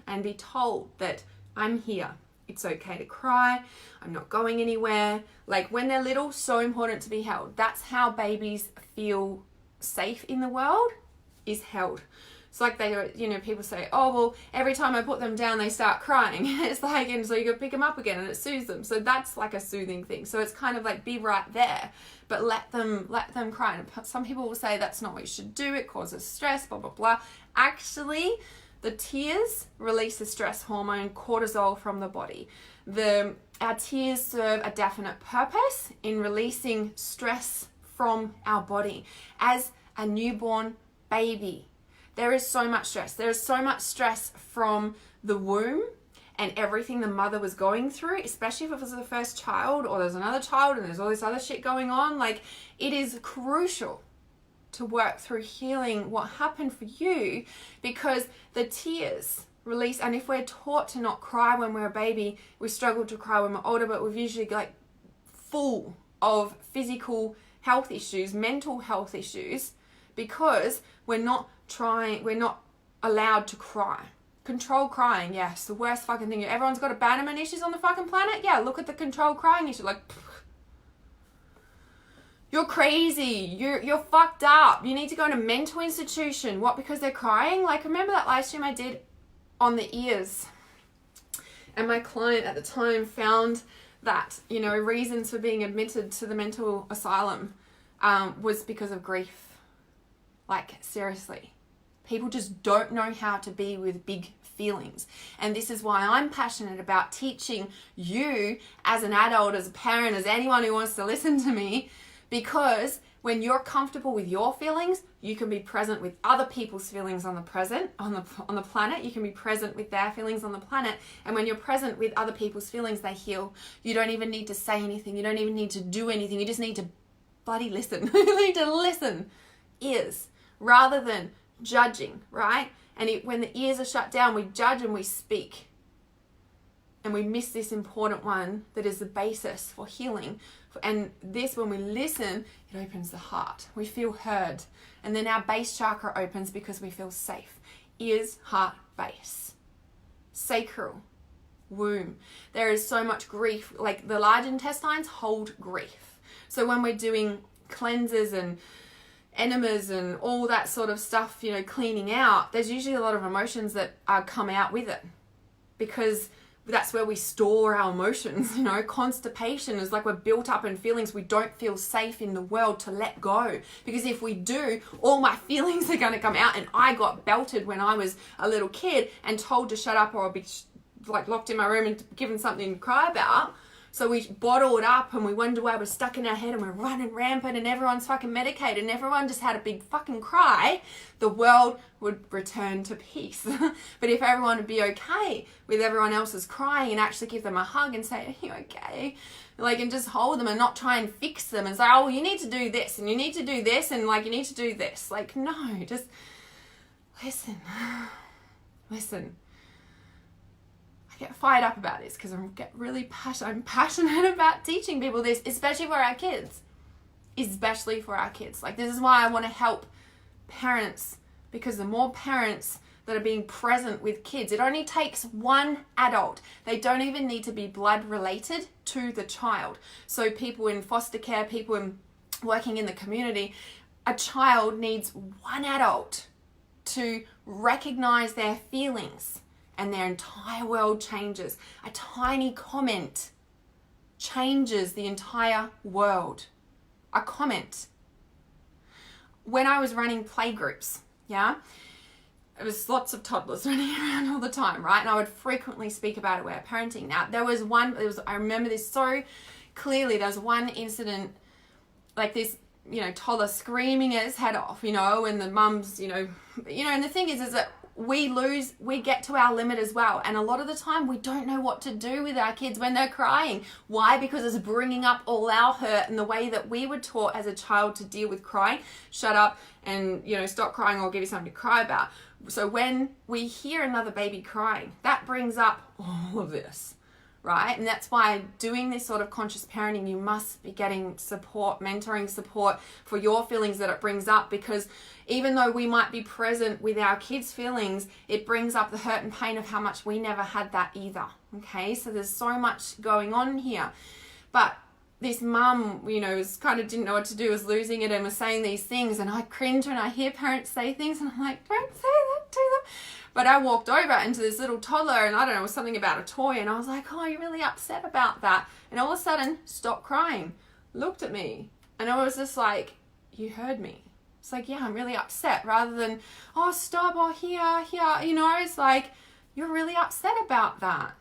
S1: and be told that I'm here. It's okay to cry. I'm not going anywhere. Like when they're little, so important to be held. That's how babies feel safe in the world, is held. It's like they, you know, people say, oh, well, every time I put them down, they start crying. It's like, and so you go pick them up again and it soothes them. So that's like a soothing thing. So it's kind of like, be right there, but let them cry. And some people will say that's not what you should do. It causes stress, blah, blah, blah. Actually, the tears release the stress hormone cortisol from the body. Our tears serve a definite purpose in releasing stress from our body. As a newborn baby, there is so much stress. There is so much stress from the womb and everything the mother was going through, especially if it was the first child or there's another child and there's all this other shit going on. Like, it is crucial to work through healing what happened for you, because the tears release. And if we're taught to not cry when we're a baby, we struggle to cry when we're older, but we're usually like full of physical health issues, mental health issues, because we're not allowed to cry. Control crying, yes, the worst fucking thing. Everyone's got abandonment issues on the fucking planet. Yeah, look at the control crying issue. Like, you're crazy. You're fucked up. You need to go in a mental institution. What, because they're crying? Like, remember that live stream I did on the ears? And my client at the time found that, you know, reasons for being admitted to the mental asylum was because of grief. Like, seriously. People just don't know how to be with big feelings. And this is why I'm passionate about teaching you as an adult, as a parent, as anyone who wants to listen to me, because when you're comfortable with your feelings, you can be present with other people's feelings on the planet. You can be present with their feelings on the planet. And when you're present with other people's feelings, they heal. You don't even need to say anything. You don't even need to do anything. You just need to bloody listen. You need to listen. Ears. Rather than judging, right? And when the ears are shut down, we judge and we speak. And we miss this important one that is the basis for healing. And this, when we listen, it opens the heart. We feel heard. And then our base chakra opens because we feel safe. Ears, heart, base. Sacral, womb. There is so much grief. Like, the large intestines hold grief. So when we're doing cleanses and enemas and all that sort of stuff, you know, cleaning out, there's usually a lot of emotions that come out with it, because that's where we store our emotions. You know, constipation is like we're built up in feelings we don't feel safe in the world to let go, because if we do, all my feelings are going to come out. And I got belted when I was a little kid and told to shut up, or I'll be like locked in my room and given something to cry about. So we bottle it up and we wonder why we're stuck in our head and we're running rampant and everyone's fucking medicated and everyone just had a big fucking cry, the world would return to peace. But if everyone would be okay with everyone else's crying and actually give them a hug and say, are you okay? Like, and just hold them and not try and fix them and say, oh, well, you need to do this and you need to do this and like you need to do this. Like, no, just listen. Listen. Get fired up about this because I'm passionate about teaching people this, especially for our kids. Like, this is why I want to help parents, because the more parents that are being present with kids, it only takes one adult. They don't even need to be blood related to the child. So people in foster care, people in working in the community, a child needs one adult to recognize their feelings. And their entire world changes. A tiny comment changes the entire world. A comment. When I was running playgroups, It was lots of toddlers running around all the time, right? And I would frequently speak about aware parenting. Now, I remember this so clearly. There was one incident, like this, toddler screaming his head off, and the mums, and the thing is that we get to our limit as well. And a lot of the time we don't know what to do with our kids when they're crying. Why? Because it's bringing up all our hurt and the way that we were taught as a child to deal with crying. Shut up and, stop crying, or I'll give you something to cry about. So when we hear another baby crying, that brings up all of this, right? And that's why doing this sort of conscious parenting, you must be getting support, mentoring support for your feelings that it brings up, because even though we might be present with our kids' feelings, it brings up the hurt and pain of how much we never had that either. Okay, so there's so much going on here. But this mum, kind of didn't know what to do, was losing it and was saying these things, and I cringe when I hear parents say things, and I'm like, don't say that to them. But I walked over into this little toddler, and I don't know, it was something about a toy, and I was like, oh, you're really upset about that. And all of a sudden, stopped crying, looked at me, and I was just like, you heard me. It's like, yeah, I'm really upset, rather than, oh, stop, or here. It's like, you're really upset about that.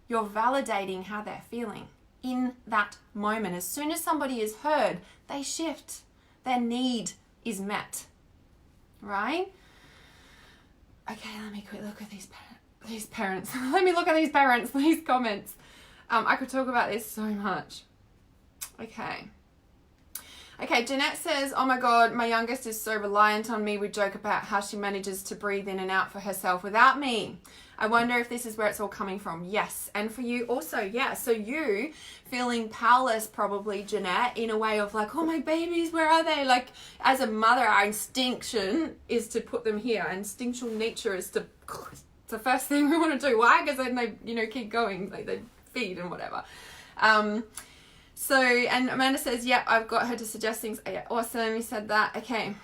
S1: You're validating how they're feeling in that moment. As soon as somebody is heard, they shift. Their need is met, right? Okay, let me quick look at these parents. Let me look at these parents, these comments. I could talk about this so much. Okay, Jeanette says, oh my God, my youngest is so reliant on me. We joke about how she manages to breathe in and out for herself without me. I wonder if this is where it's all coming from. Yes. And for you also, yeah. So you feeling powerless probably, Jeanette, in a way of like, oh, my babies, where are they? Like, as a mother, our instinction is to put them here. Instinctual nature is to, it's the first thing we want to do. Why? Because then they, keep going, like they feed and whatever. So, and Amanda says, yeah, I've got her to suggest things. Oh, yeah, awesome. You said that. Okay.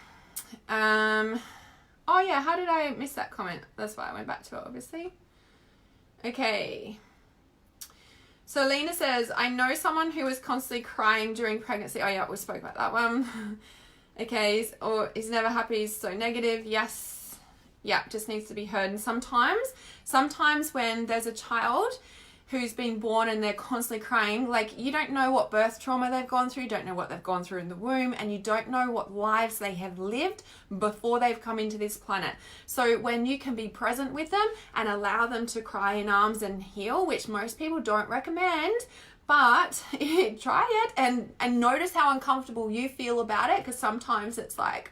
S1: Oh yeah, how did I miss that comment? That's why I went back to it, obviously. Okay. So Lena says, I know someone who was constantly crying during pregnancy. Oh yeah, we spoke about that one. Okay, or he's never happy, he's so negative. Yes. Yeah, just needs to be heard. And sometimes when there's a child who's been born and they're constantly crying, like you don't know what birth trauma they've gone through, you don't know what they've gone through in the womb, and you don't know what lives they have lived before they've come into this planet. So when you can be present with them and allow them to cry in arms and heal, which most people don't recommend, but try it and notice how uncomfortable you feel about it, because sometimes it's like,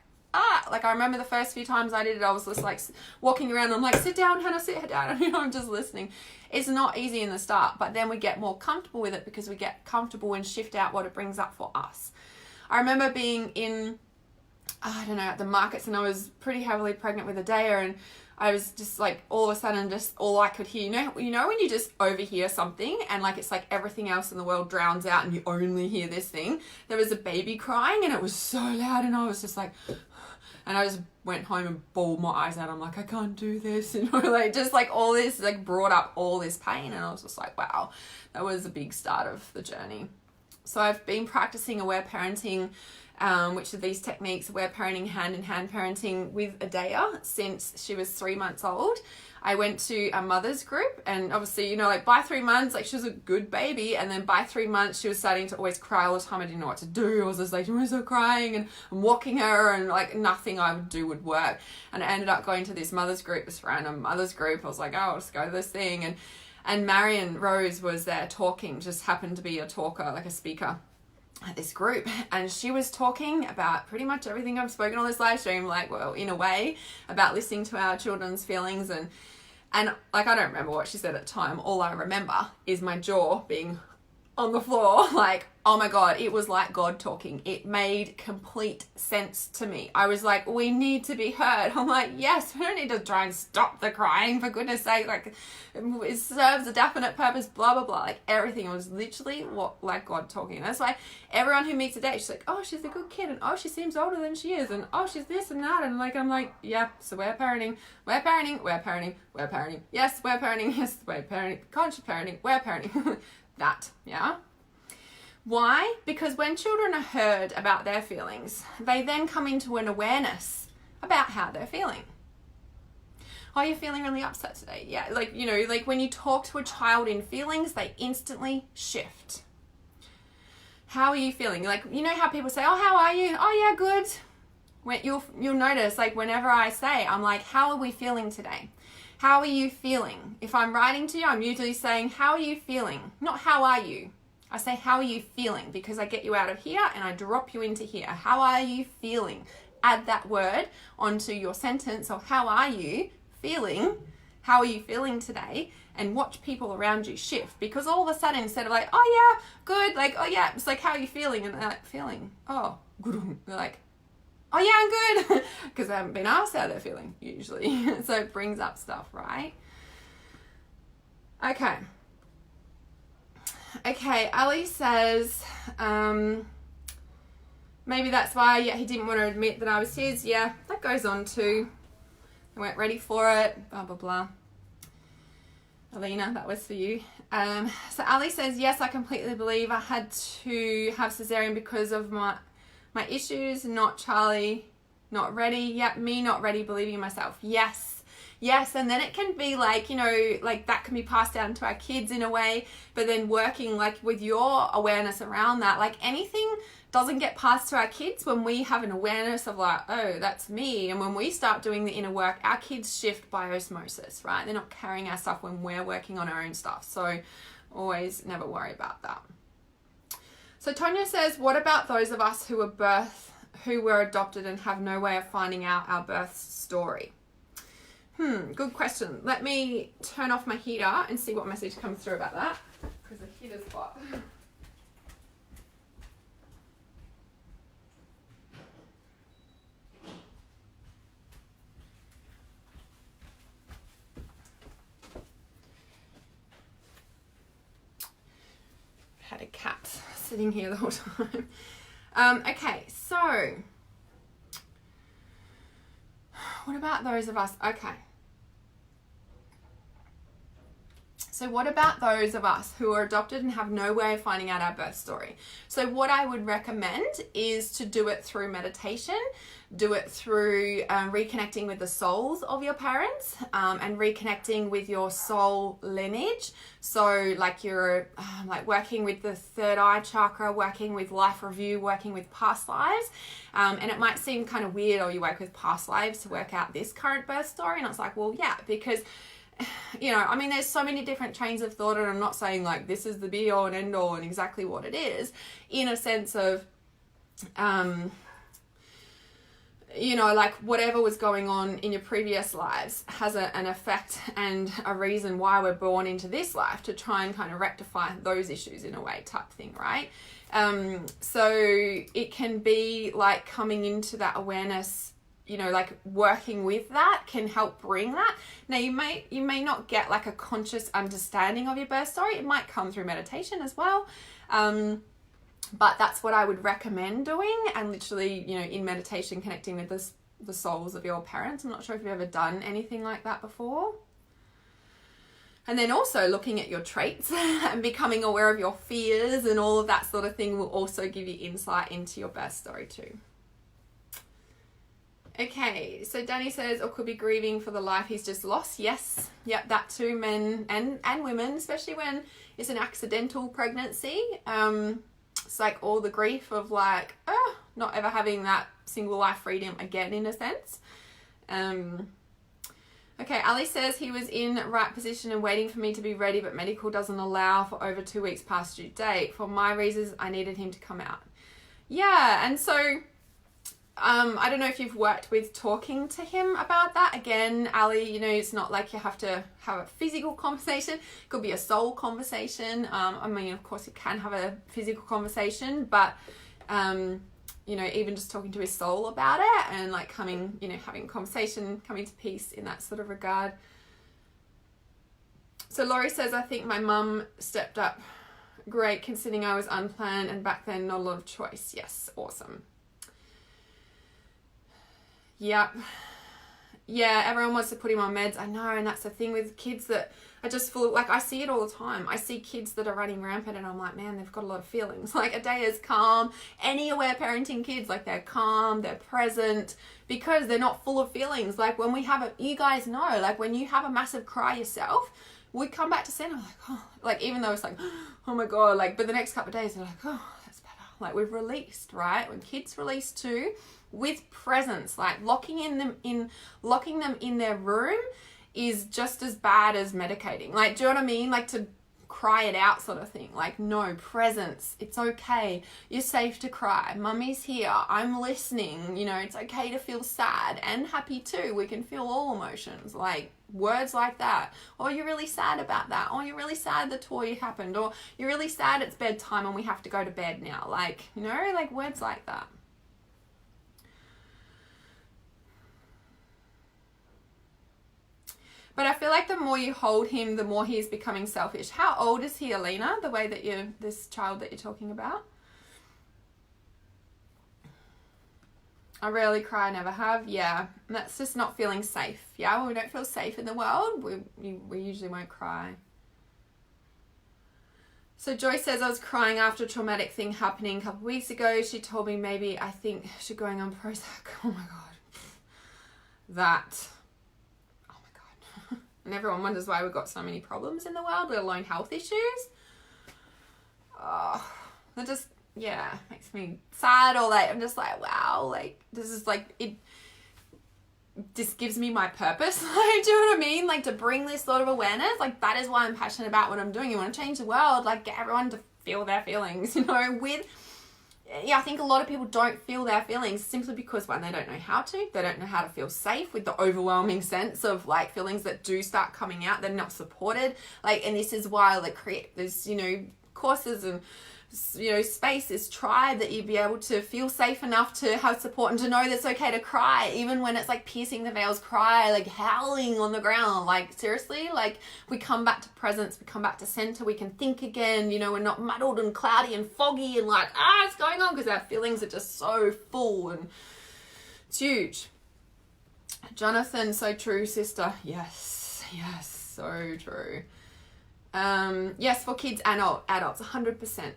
S1: like I remember the first few times I did it, I was just like walking around, I'm like, sit down, Hannah, sit down, I'm just listening. It's not easy in the start, but then we get more comfortable with it because we get comfortable and shift out what it brings up for us. I remember being in, at the markets, and I was pretty heavily pregnant with Adea, and I was just like, all of a sudden, just all I could hear, you know when you just overhear something and like it's like everything else in the world drowns out and you only hear this thing? There was a baby crying and it was so loud, and I was just like, and I just went home and bawled my eyes out. I'm like, I can't do this, just like all this, like brought up all this pain. And I was just like, wow, that was a big start of the journey. So I've been practicing aware parenting, which are these techniques, aware parenting, hand-in-hand parenting with Adea since she was 3 months old. I went to a mother's group, and obviously, like by 3 months, like she was a good baby. And then by 3 months, she was starting to always cry all the time. I didn't know what to do. I was just like, I'm still crying, and I'm walking her, and like nothing I would do would work. And I ended up going to this mother's group, this random mother's group. I was like, oh, I'll just go to this thing. And Marion Rose was there talking, just happened to be a talker, like a speaker at this group, and she was talking about pretty much everything I've spoken on this live stream, like, well, in a way, about listening to our children's feelings, and like I don't remember what she said at the time. All I remember is my jaw being on the floor, like, oh my God, it was like God talking. It made complete sense to me. I was like, we need to be heard. I'm like, yes, we don't need to try and stop the crying, for goodness sake, like it serves a definite purpose, blah, blah, blah. Like everything was literally like God talking. And that's why everyone who meets Adea, she's like, oh, she's a good kid, and oh, she seems older than she is, and oh, she's this and that, and like, I'm like, yeah, so we're parenting, yes, we're parenting, conscious parenting, we're parenting. That, yeah. Why? Because when children are heard about their feelings, they then come into an awareness about how they're feeling. Oh, you're feeling really upset today. Yeah, like, you know, like when you talk to a child in feelings, they instantly shift. How are you feeling? Like, you know how people say, oh, how are you? Oh, yeah, good. When you'll notice, like, whenever I say, I'm like, how are we feeling today? How are you feeling? If I'm writing to you, I'm usually saying, how are you feeling? Not how are you. I say, how are you feeling? Because I get you out of here and I drop you into here. How are you feeling? Add that word onto your sentence of how are you feeling? How are you feeling today? And watch people around you shift, because all of a sudden, instead of like, oh yeah, good, like, oh yeah, it's like, how are you feeling? And they're like, feeling, oh, good. They're like, oh yeah, I'm good, because they haven't been asked how they're feeling usually. So it brings up stuff, right? Okay, Ali says, maybe that's why, yeah, he didn't want to admit that I was his. Yeah, that goes on too. I weren't ready for it, blah, blah, blah. Alina, that was for you. So Ali says, yes, I completely believe I had to have cesarean because of my issues, not Charlie, not ready. Yep, me not ready, believing in myself. Yes, and then it can be like, you know, like that can be passed down to our kids in a way, but then working like with your awareness around that, like anything doesn't get passed to our kids when we have an awareness of like, oh, that's me. And when we start doing the inner work, our kids shift by osmosis, right? They're not carrying our stuff when we're working on our own stuff. So always never worry about that. So Tonya says, what about those of us who were adopted and have no way of finding out our birth story? Good question. Let me turn off my heater and see what message comes through about that, because the heater's hot. Had a cat sitting here the whole time. Okay, so what about those of us? Okay. So what about those of us who are adopted and have no way of finding out our birth story? So what I would recommend is to do it through meditation, do it through reconnecting with the souls of your parents, and reconnecting with your soul lineage. So like you're like working with the third eye chakra, working with life review, working with past lives. And it might seem kind of weird, or you work with past lives to work out this current birth story. And it's like, well, yeah, because you know, I mean, there's so many different trains of thought, and I'm not saying like this is the be all and end all and exactly what it is, in a sense of, you know, like whatever was going on in your previous lives has an effect and a reason why we're born into this life, to try and kind of rectify those issues in a way type thing, right? So it can be like coming into that awareness, you know, like working with that can help bring that. Now you may not get like a conscious understanding of your birth story. It might come through meditation as well. But that's what I would recommend doing, and literally, you know, in meditation, connecting with the souls of your parents. I'm not sure if you've ever done anything like that before. And then also looking at your traits and becoming aware of your fears and all of that sort of thing will also give you insight into your birth story too. Okay, so Danny says, or could be grieving for the life he's just lost. Yes, yep, that too, men and women, especially when it's an accidental pregnancy. It's like all the grief of like, not ever having that single life freedom again, in a sense. Okay, Ali says he was in right position and waiting for me to be ready, but medical doesn't allow for over 2 weeks past due date. For my reasons, I needed him to come out. Yeah, and so I don't know if you've worked with talking to him about that. Again, Ali, you know, it's not like you have to have a physical conversation. It could be a soul conversation. I mean, of course, you can have a physical conversation, but, you know, even just talking to his soul about it and like coming, you know, having a conversation, coming to peace in that sort of regard. So Laurie says, I think my mum stepped up great considering I was unplanned and back then not a lot of choice. Yes, awesome. Yep. Yeah, everyone wants to put him on meds. I know, and that's the thing with kids that are just full of, like, I see it all the time. I see kids that are running rampant and I'm like, man, they've got a lot of feelings. Like, Adea's calm. Any aware parenting kids, like, they're calm, they're present, because they're not full of feelings. Like, when we have you guys know, like, when you have a massive cry yourself, we come back to center, like, oh, like, even though it's like, oh my God, like, but the next couple of days, they're like, oh, that's better. Like, we've released, right? When kids release too, with presence, like, locking them in their room is just as bad as medicating. Like, do you know what I mean? Like, to cry it out sort of thing. Like, no, presence. It's okay. You're safe to cry. Mummy's here. I'm listening. You know, it's okay to feel sad and happy too. We can feel all emotions. Like, words like that. Or you're really sad about that. Or you're really sad the toy happened. Or you're really sad it's bedtime and we have to go to bed now. Like, you know, like words like that. But I feel like the more you hold him, the more he is becoming selfish. How old is he, Alina, the way that this child that you're talking about? I rarely cry, never have. Yeah, and that's just not feeling safe. Yeah, when we don't feel safe in the world, we usually won't cry. So Joy says, I was crying after a traumatic thing happening a couple of weeks ago. She told me maybe I think she's going on Prozac. Oh my God. That... And everyone wonders why we've got so many problems in the world, let alone health issues. Oh, that just, yeah, makes me sad all day. I'm just like, wow, like, this is like, it just gives me my purpose. Like, do you know what I mean? Like, to bring this sort of awareness, like, that is why I'm passionate about what I'm doing. You want to change the world, like, get everyone to feel their feelings, you know, I think a lot of people don't feel their feelings simply because, one, they don't know how to. They don't know how to feel safe with the overwhelming sense of, like, feelings that do start coming out. They're not supported. Like, and this is why, like, there's, you know, courses and, you know, space, this tribe that you'd be able to feel safe enough to have support and to know that it's okay to cry, even when it's like piercing the veils, cry, like howling on the ground. Like, seriously, like, we come back to presence, we come back to center, we can think again, you know, we're not muddled and cloudy and foggy and like, it's going on, because our feelings are just so full, and it's huge. Jonathan, so true, sister. Yes, so true. Yes, for kids and adults, 100%.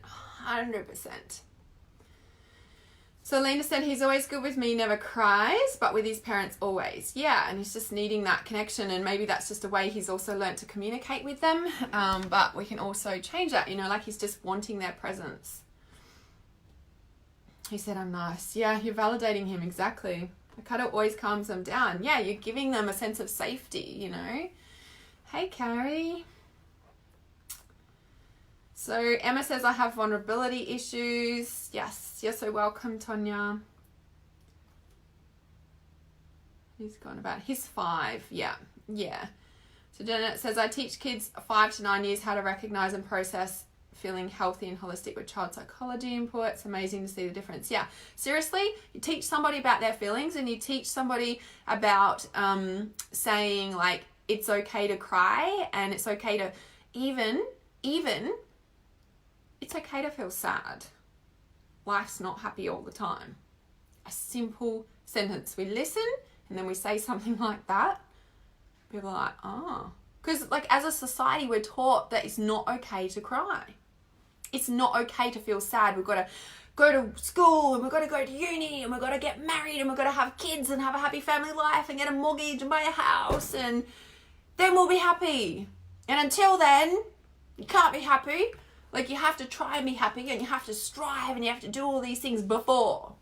S1: So Lena said, he's always good with me, never cries, but with his parents always. Yeah, and he's just needing that connection, and maybe that's just a way he's also learned to communicate with them. But we can also change that, you know, like he's just wanting their presence. He said, I'm nice. Yeah, you're validating him, exactly. A cuddle always calms them down. Yeah, you're giving them a sense of safety, you know. Hey, Carrie. So Emma says, I have vulnerability issues. Yes, you're so welcome, Tonya. He's gone about, he's 5. Yeah. So Janet says, I teach kids 5 to 9 years how to recognize and process feeling healthy and holistic with child psychology input. It's amazing to see the difference. Yeah, seriously, you teach somebody about their feelings, and you teach somebody about saying, like, it's okay to cry, and it's okay to even it's okay to feel sad. Life's not happy all the time. A simple sentence. We listen, and then we say something like that. People are like, oh. Because, like, as a society, we're taught that it's not okay to cry. It's not okay to feel sad. We've got to go to school, and we've got to go to uni, and we've got to get married, and we've got to have kids and have a happy family life and get a mortgage and buy a house, and then we'll be happy. And until then, you can't be happy. Like, you have to try and be happy, and you have to strive, and you have to do all these things before.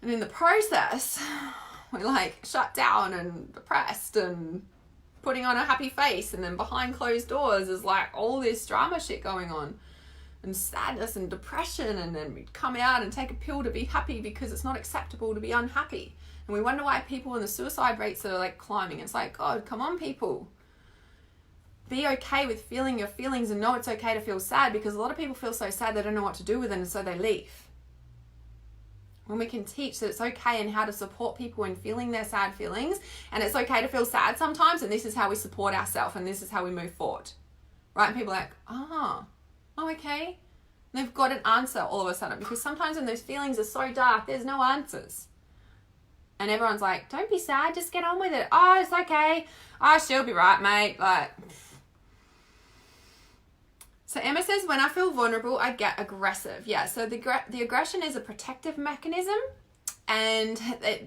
S1: And in the process, we're like shut down and depressed and putting on a happy face, and then behind closed doors is like all this drama shit going on, and sadness and depression, and then we come out and take a pill to be happy because it's not acceptable to be unhappy. And we wonder why people in the suicide rates are like climbing. It's like, God, come on, people. Be okay with feeling your feelings, and know it's okay to feel sad, because a lot of people feel so sad they don't know what to do with it, and so they leave. When we can teach that it's okay and how to support people in feeling their sad feelings, and it's okay to feel sad sometimes, and this is how we support ourselves, and this is how we move forward. Right? And people are like, oh, okay. And they've got an answer all of a sudden, because sometimes when those feelings are so dark, there's no answers. And everyone's like, don't be sad, just get on with it. Oh, it's okay. Oh, she'll be right, mate. Like, so Emma says, when I feel vulnerable, I get aggressive. Yeah, so the aggression is a protective mechanism. And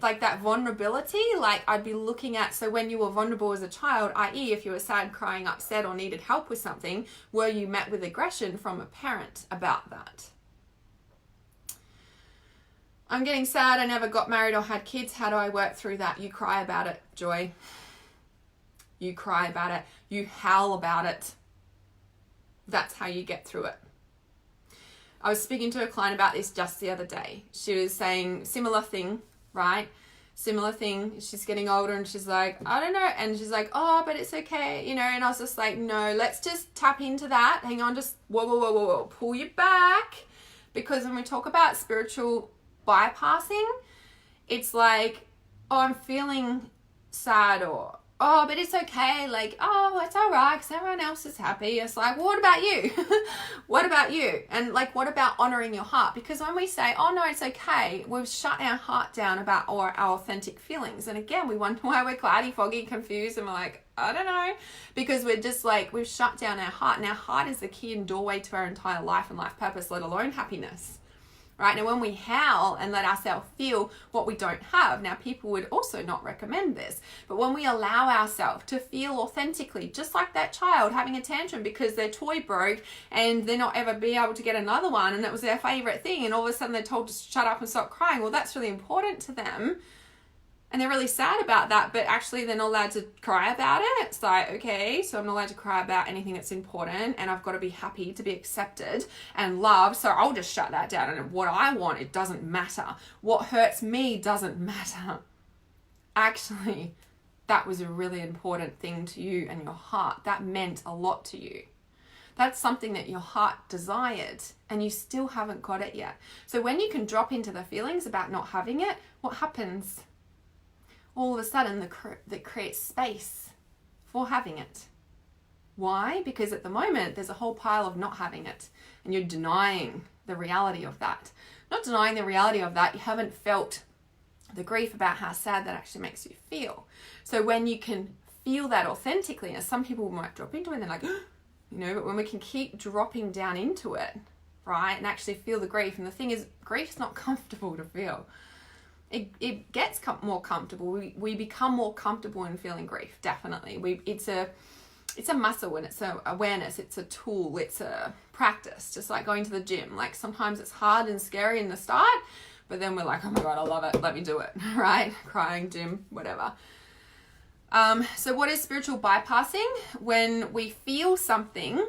S1: like that vulnerability, like I'd be looking at, so when you were vulnerable as a child, i.e. if you were sad, crying, upset, or needed help with something, were you met with aggression from a parent about that? I'm getting sad, I never got married or had kids. How do I work through that? You cry about it, Joy. You cry about it. You howl about it. That's how you get through it. I was speaking to a client about this just the other day. She was saying similar thing, right? Similar thing. She's getting older and she's like, I don't know. And she's like, oh, but it's okay. You know, and I was just like, no, let's just tap into that. Hang on, just whoa. Pull you back. Because when we talk about spiritual bypassing, it's like, oh, I'm feeling sad, or oh, but it's okay, like, oh, it's all right because everyone else is happy. It's like, well, what about you? What about you? And like, what about honoring your heart? Because when we say, oh no, it's okay, we've shut our heart down about our authentic feelings. And again, we wonder why we're cloudy, foggy, confused, and we're like, I don't know, because we're just like, we've shut down our heart, and our heart is the key and doorway to our entire life and life purpose, let alone happiness. Right? Now, when we howl and let ourselves feel what we don't have, now people would also not recommend this, but when we allow ourselves to feel authentically, just like that child having a tantrum because their toy broke and they're not ever be able to get another one, and it was their favorite thing, and all of a sudden they're told to shut up and stop crying. Well, that's really important to them. And they're really sad about that, but actually they're not allowed to cry about it. It's like, okay, so I'm not allowed to cry about anything that's important, and I've got to be happy to be accepted and loved, so I'll just shut that down. And what I want, it doesn't matter. What hurts me doesn't matter. Actually, that was a really important thing to you and your heart. That meant a lot to you. That's something that your heart desired, and you still haven't got it yet. So when you can drop into the feelings about not having it, what happens? All of a sudden that creates space for having it. Why? Because at the moment there's a whole pile of not having it, and you're denying the reality of that. Not denying the reality of that, you haven't felt the grief about how sad that actually makes you feel. So when you can feel that authentically, and some people might drop into it and they're like, you know, but when we can keep dropping down into it, right, and actually feel the grief, and the thing is, grief's not comfortable to feel. It gets more comfortable. We become more comfortable in feeling grief, definitely. It's a muscle, and it's a awareness, it's a tool, it's a practice, just like going to the gym. Like sometimes it's hard and scary in the start, but then we're like, oh my God, I love it, let me do it, right? Crying, gym, whatever. So what is spiritual bypassing? When we feel something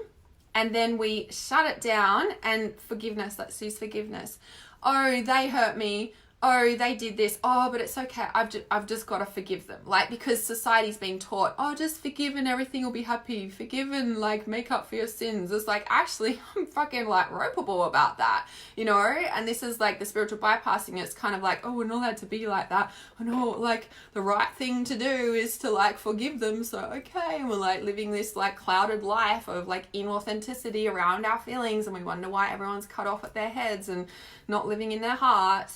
S1: and then we shut it down, and forgiveness, let's use forgiveness. Oh, they hurt me. Oh, they did this. Oh, but it's okay. I've just got to forgive them. Like, because society's being taught, oh, just forgive and everything will be happy. Forgive and like make up for your sins. It's like, actually, I'm fucking like ropeable about that, you know? And this is like the spiritual bypassing. It's kind of like, oh, we're not allowed to be like that. Oh no, like the right thing to do is to like forgive them. So, okay. And we're like living this like clouded life of like inauthenticity around our feelings. And we wonder why everyone's cut off at their heads and not living in their heart.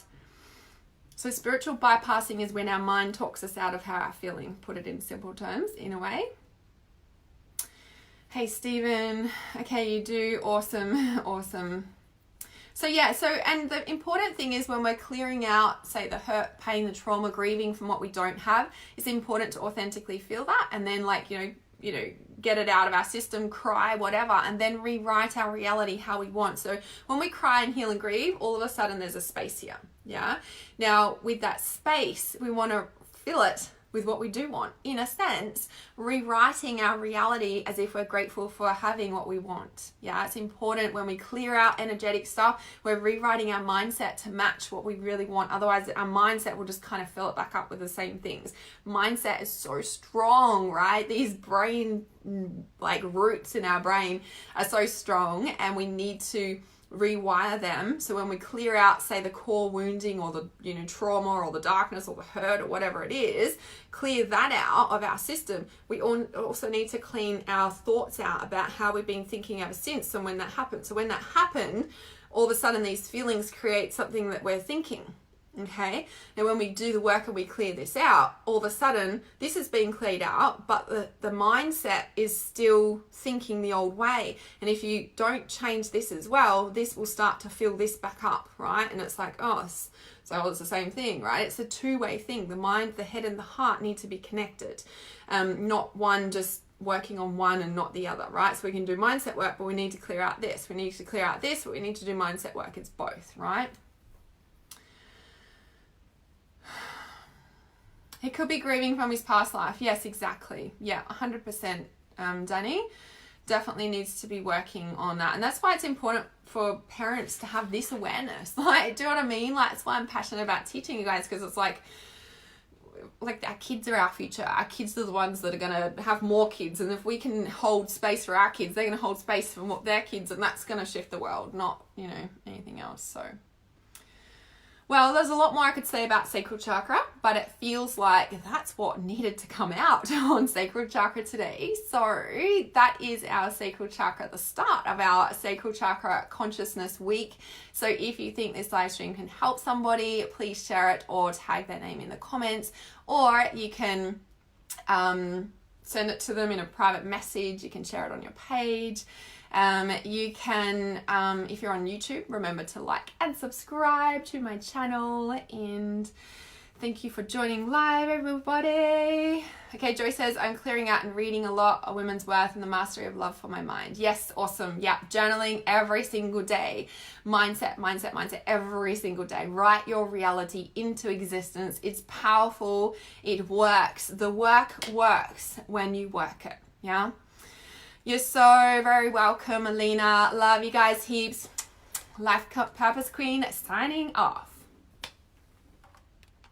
S1: So spiritual bypassing is when our mind talks us out of how we're feeling. Put it in simple terms, in a way. Hey, Stephen. Okay, you do. Awesome. Awesome. So yeah, and the important thing is when we're clearing out, say, the hurt, pain, the trauma, grieving from what we don't have, it's important to authentically feel that, and then like, you know, get it out of our system, cry, whatever, and then rewrite our reality how we want. So when we cry and heal and grieve, all of a sudden there's a space here. Yeah. Now with that space, we want to fill it with what we do want. In a sense, rewriting our reality as if we're grateful for having what we want. Yeah. It's important when we clear out energetic stuff, we're rewriting our mindset to match what we really want. Otherwise our mindset will just kind of fill it back up with the same things. Mindset is so strong, right? These brain like roots in our brain are so strong, and we need to rewire them. So when we clear out, say, the core wounding or the, you know, trauma or the darkness or the hurt or whatever it is, clear that out of our system. We also need to clean our thoughts out about how we've been thinking ever since and when that happened. So when that happened, all of a sudden these feelings create something that we're thinking. Okay, now when we do the work and we clear this out, all of a sudden this has been cleared out, but the mindset is still thinking the old way. And if you don't change this as well, this will start to fill this back up, right? And it's like, oh, so it's the same thing, right? It's a two-way thing. The mind, the head, and the heart need to be connected, not one just working on one and not the other, right? So we can do mindset work, but we need to clear out this. We need to clear out this, but we need to do mindset work. It's both, right? He could be grieving from his past life. Yes, exactly. Yeah, 100%, Danny. Definitely needs to be working on that. And that's why it's important for parents to have this awareness. Like, do you know what I mean? Like, that's why I'm passionate about teaching you guys, because it's like our kids are our future. Our kids are the ones that are going to have more kids. And if we can hold space for our kids, they're going to hold space for their kids. And that's going to shift the world, not, you know, anything else. So... well, there's a lot more I could say about sacral chakra, but it feels like that's what needed to come out on sacral chakra today. So that is our sacral chakra, the start of our sacral chakra consciousness week. So if you think this live stream can help somebody, please share it or tag their name in the comments, or you can send it to them in a private message. You can share it on your page. You can, if you're on YouTube, remember to like and subscribe to my channel, and thank you for joining live, everybody. Okay, Joy says, I'm clearing out and reading a lot, A Women's Worth and the Mastery of Love for my mind. Yes, awesome. Yeah, journaling every single day. Mindset, mindset, mindset every single day. Write your reality into existence. It's powerful. It works. The work works when you work it. Yeah. You're so very welcome, Alina. Love you guys heaps. Life Purpose Queen signing off.